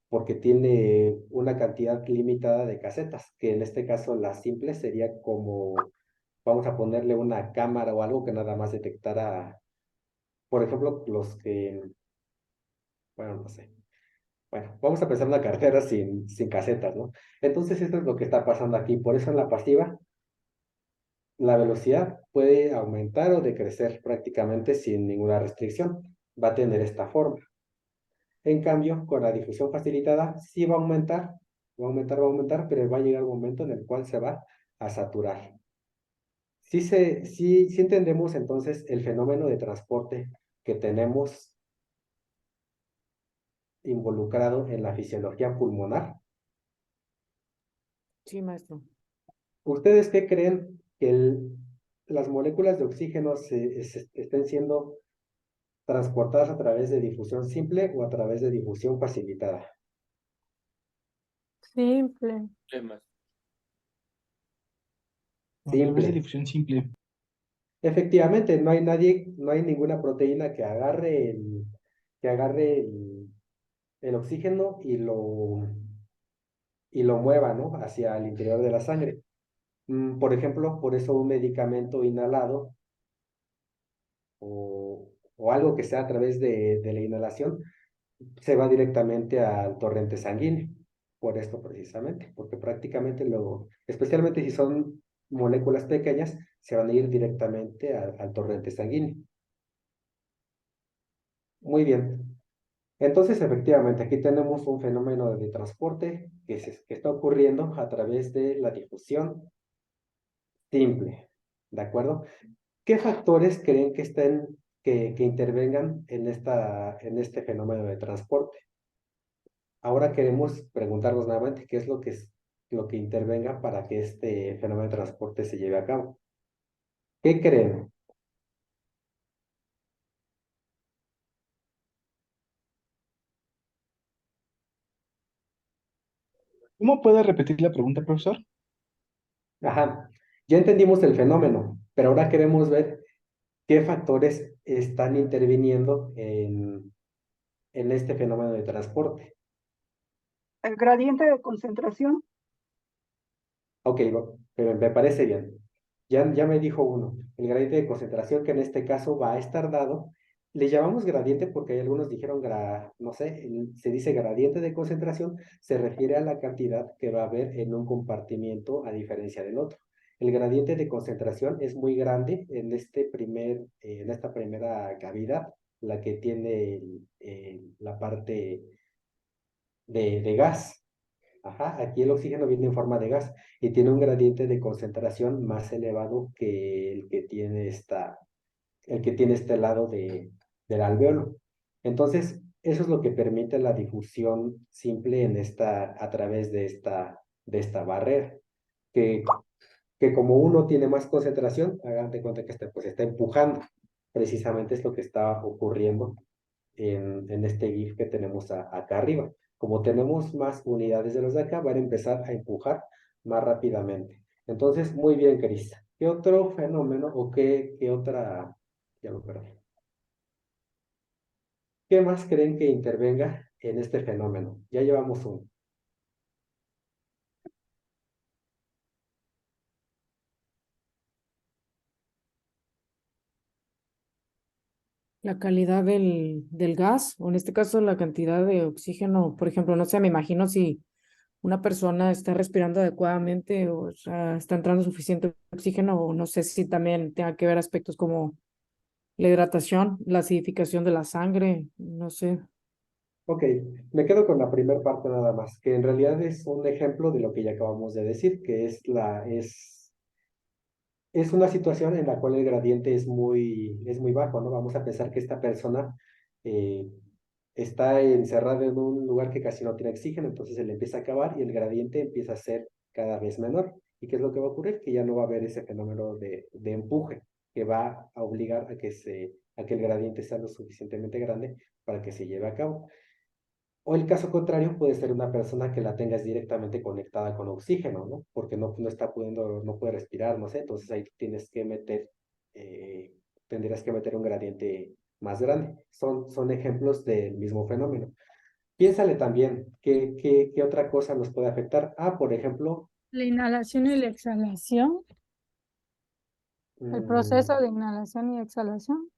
Porque tiene una cantidad limitada de casetas, que en este caso la simple sería como, vamos a ponerle una cámara o algo que nada más detectara, por ejemplo, bueno, no sé. Bueno, vamos a pensar una cartera sin casetas, ¿no? Entonces, esto es lo que está pasando aquí. Por eso en la pasiva, la velocidad puede aumentar o decrecer prácticamente sin ninguna restricción. Va a tener esta forma. En cambio, con la difusión facilitada, sí va a aumentar, va a aumentar, pero va a llegar un momento en el cual se va a saturar. Sí entendemos entonces el fenómeno de transporte que tenemos involucrado en la fisiología pulmonar. Sí, maestro. ¿Ustedes qué creen que las moléculas de oxígeno estén siendo transportadas a través de difusión simple o a través de difusión facilitada? Simple. Temas. A través de Simple. difusión simple. Efectivamente, no hay ninguna proteína que agarre el oxígeno y lo mueva, ¿no? Hacia el interior de la sangre. Por ejemplo, por eso un medicamento inhalado o algo que sea a través de la inhalación se va directamente al torrente sanguíneo. Por esto precisamente, porque prácticamente especialmente si son moléculas pequeñas, se van a ir directamente al torrente sanguíneo. Muy bien. Entonces, efectivamente, aquí tenemos un fenómeno de transporte que está ocurriendo a través de la difusión simple. ¿De acuerdo? ¿Qué factores creen que intervengan en este fenómeno de transporte? Ahora queremos preguntarnos nuevamente qué es lo que intervenga para que este fenómeno de transporte se lleve a cabo. ¿Qué creen? ¿Cómo puede repetir la pregunta, profesor? Ajá, ya entendimos el fenómeno, pero ahora queremos ver qué factores están interviniendo en este fenómeno de transporte. El gradiente de concentración. Ok, me parece bien. Ya me dijo uno, el gradiente de concentración que en este caso va a estar dado. Le llamamos gradiente porque hay algunos dijeron, no sé, se dice gradiente de concentración, se refiere a la cantidad que va a haber en un compartimiento a diferencia del otro. El gradiente de concentración es muy grande en esta primera cavidad, la que tiene la parte de gas. Ajá, aquí el oxígeno viene en forma de gas y tiene un gradiente de concentración más elevado que el que tiene este lado del alveolo. Entonces, eso es lo que permite la difusión simple a través de esta barrera, que, que como uno tiene más concentración, hagan de cuenta que pues está empujando. Precisamente es lo que está ocurriendo en este GIF que tenemos acá arriba. Como tenemos más unidades de los de acá, van a empezar a empujar más rápidamente. Entonces, muy bien, Cris. ¿Qué otro fenómeno o qué otra, ya lo perdí. ¿Qué más creen que intervenga en este fenómeno? Ya llevamos uno. La calidad del gas, o en este caso la cantidad de oxígeno, por ejemplo, no sé, me imagino si una persona está respirando adecuadamente o sea, está entrando suficiente oxígeno, o no sé si también tenga que ver aspectos como la hidratación, la acidificación de la sangre, no sé. Ok, me quedo con la primera parte nada más, que en realidad es un ejemplo de lo que ya acabamos de decir, que es una situación en la cual el gradiente es muy bajo, ¿no? Vamos a pensar que esta persona eh, está encerrada en un lugar que casi no tiene oxígeno, entonces se le empieza a acabar y el gradiente empieza a ser cada vez menor. ¿Y qué es lo que va a ocurrir? Que ya no va a haber ese fenómeno de empuje que va a obligar a que el gradiente sea lo suficientemente grande para que se lleve a cabo. O el caso contrario puede ser una persona que la tengas directamente conectada con oxígeno, ¿no? Porque no está pudiendo, no puede respirar, no sé, entonces ahí tienes que eh, tendrías que meter un gradiente más grande. Son ejemplos del mismo fenómeno. Piénsale también, ¿qué otra cosa nos puede afectar? Ah, por ejemplo, La inhalación y la exhalación, el mm, proceso de inhalación y exhalación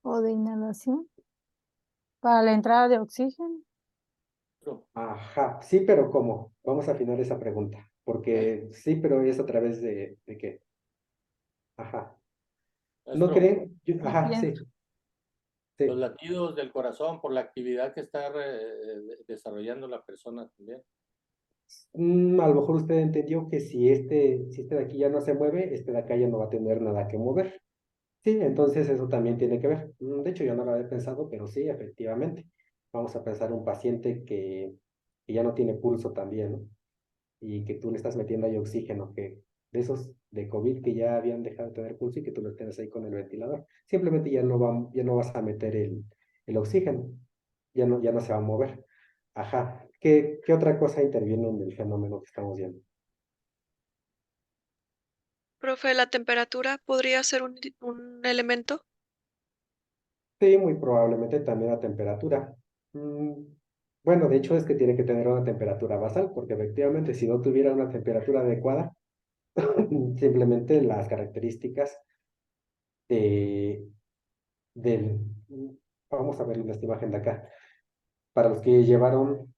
o de inhalación para la entrada de oxígeno. ajá, sí, pero ¿cómo? Vamos a afinar esa pregunta, ¿Eh? porque sí, pero es a través ¿de qué? Ajá. ¿No Maestro, creen? Y Ajá, pienso, sí, los sí. latidos del corazón por la actividad que está desarrollando la persona también. A lo mejor usted entendió que si este de aquí ya no se mueve, este de acá ya no va a tener nada que mover. Sí, entonces eso también tiene que ver. De hecho, yo no lo había pensado, pero sí, efectivamente. Vamos a pensar un paciente que ya no tiene pulso también, ¿no? Y que tú le estás metiendo ahí oxígeno, que de esos de COVID que ya habían dejado de tener pulso y que tú lo tienes ahí con el ventilador. Simplemente ya no vas a meter el oxígeno, ya no se va a mover. Ajá. ¿Qué otra cosa interviene en el fenómeno que estamos viendo? Profe, ¿la temperatura podría ser un elemento? Sí, muy probablemente también la temperatura. Mm, bueno, de hecho es que tiene que tener una temperatura basal, porque efectivamente si no tuviera una temperatura adecuada, simplemente las características de, del... Vamos a ver en esta imagen de acá. Para los que llevaron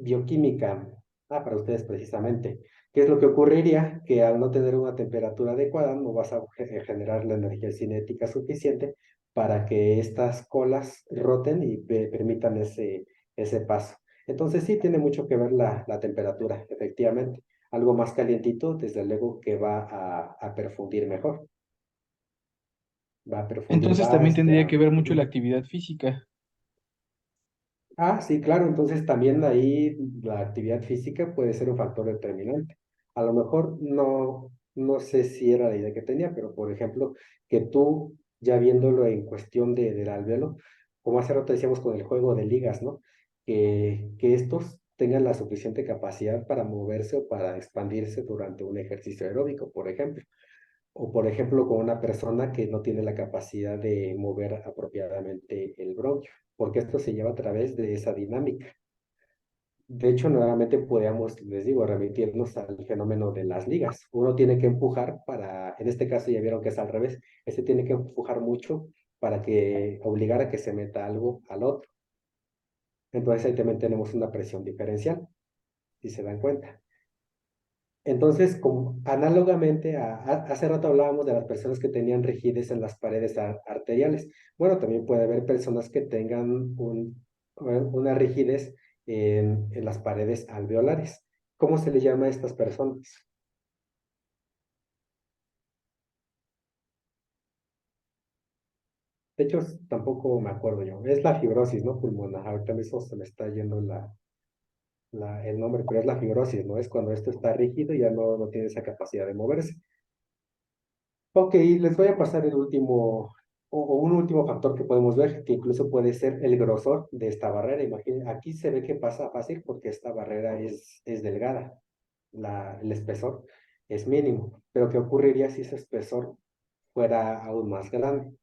bioquímica, para ustedes precisamente, ¿qué es lo que ocurriría? Que al no tener una temperatura adecuada, no vas a generar la energía cinética suficiente para que estas colas roten y permitan ese paso. Entonces sí tiene mucho que ver la temperatura, efectivamente. Algo más calientito, desde luego que va a perfundir mejor. Va a perfundir, Entonces va también tendría a... que ver mucho la Ujú. actividad física. Ah, sí, claro, entonces también ahí la actividad física puede ser un factor determinante. A lo mejor no sé si era la idea que tenía, pero por ejemplo, que tú ya viéndolo en cuestión del alvéolo, como hace rato decíamos con el juego de ligas, ¿no? Que estos tengan la suficiente capacidad para moverse o para expandirse durante un ejercicio aeróbico, por ejemplo. O por ejemplo, con una persona que no tiene la capacidad de mover apropiadamente el bronquio, porque esto se lleva a través de esa dinámica. De hecho, nuevamente podríamos, les digo, remitirnos al fenómeno de las ligas. Uno tiene que empujar en este caso ya vieron que es al revés, este tiene que empujar mucho para que obligar a que se meta algo al otro. Entonces ahí también tenemos una presión diferencial, si se dan cuenta. Entonces, análogamente hace rato hablábamos de las personas que tenían rigidez en las paredes arteriales. Bueno, también puede haber personas que tengan una rigidez en las paredes alveolares. ¿Cómo se le llama a estas personas? De hecho, tampoco me acuerdo yo. Es la fibrosis, ¿no? Pulmonar. Ahorita mismo se me está yendo el nombre, pero es la fibrosis, ¿no? Es cuando esto está rígido y ya no tiene esa capacidad de moverse. Ok, les voy a pasar el último, o un último factor que podemos ver, que incluso puede ser el grosor de esta barrera. Imaginen, aquí se ve que pasa fácil porque esta barrera es delgada, el espesor es mínimo, pero ¿qué ocurriría si ese espesor fuera aún más grande?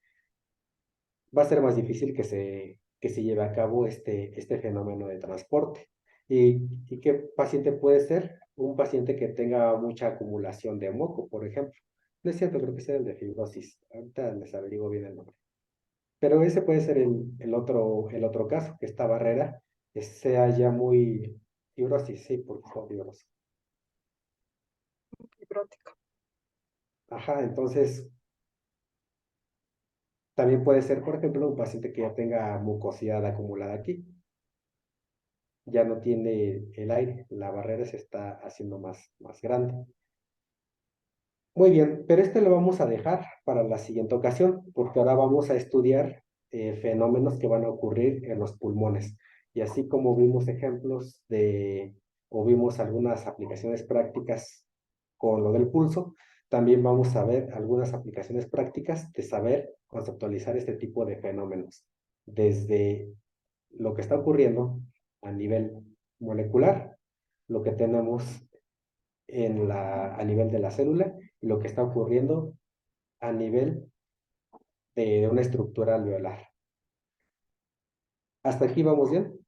Va a ser más difícil que se lleve a cabo este fenómeno de transporte. ¿Y qué paciente puede ser? Un paciente que tenga mucha acumulación de moco, por ejemplo. No es cierto, creo que sea el de fibrosis. Ahorita les averiguo bien el nombre. Pero ese puede ser el otro caso, que esta barrera sea ya muy fibrosis, sí, porque son fibrosis. Fibrótico. Ajá, entonces también puede ser, por ejemplo, un paciente que ya tenga mucosidad acumulada aquí. Ya no tiene el aire, la barrera se está haciendo más grande. Muy bien, pero este lo vamos a dejar para la siguiente ocasión, porque ahora vamos a estudiar fenómenos que van a ocurrir en los pulmones. Y así como vimos ejemplos o vimos algunas aplicaciones prácticas con lo del pulso, también vamos a ver algunas aplicaciones prácticas de saber conceptualizar este tipo de fenómenos, desde lo que está ocurriendo a nivel molecular, lo que tenemos a nivel de la célula y lo que está ocurriendo a nivel de una estructura alveolar. ¿Hasta aquí vamos bien?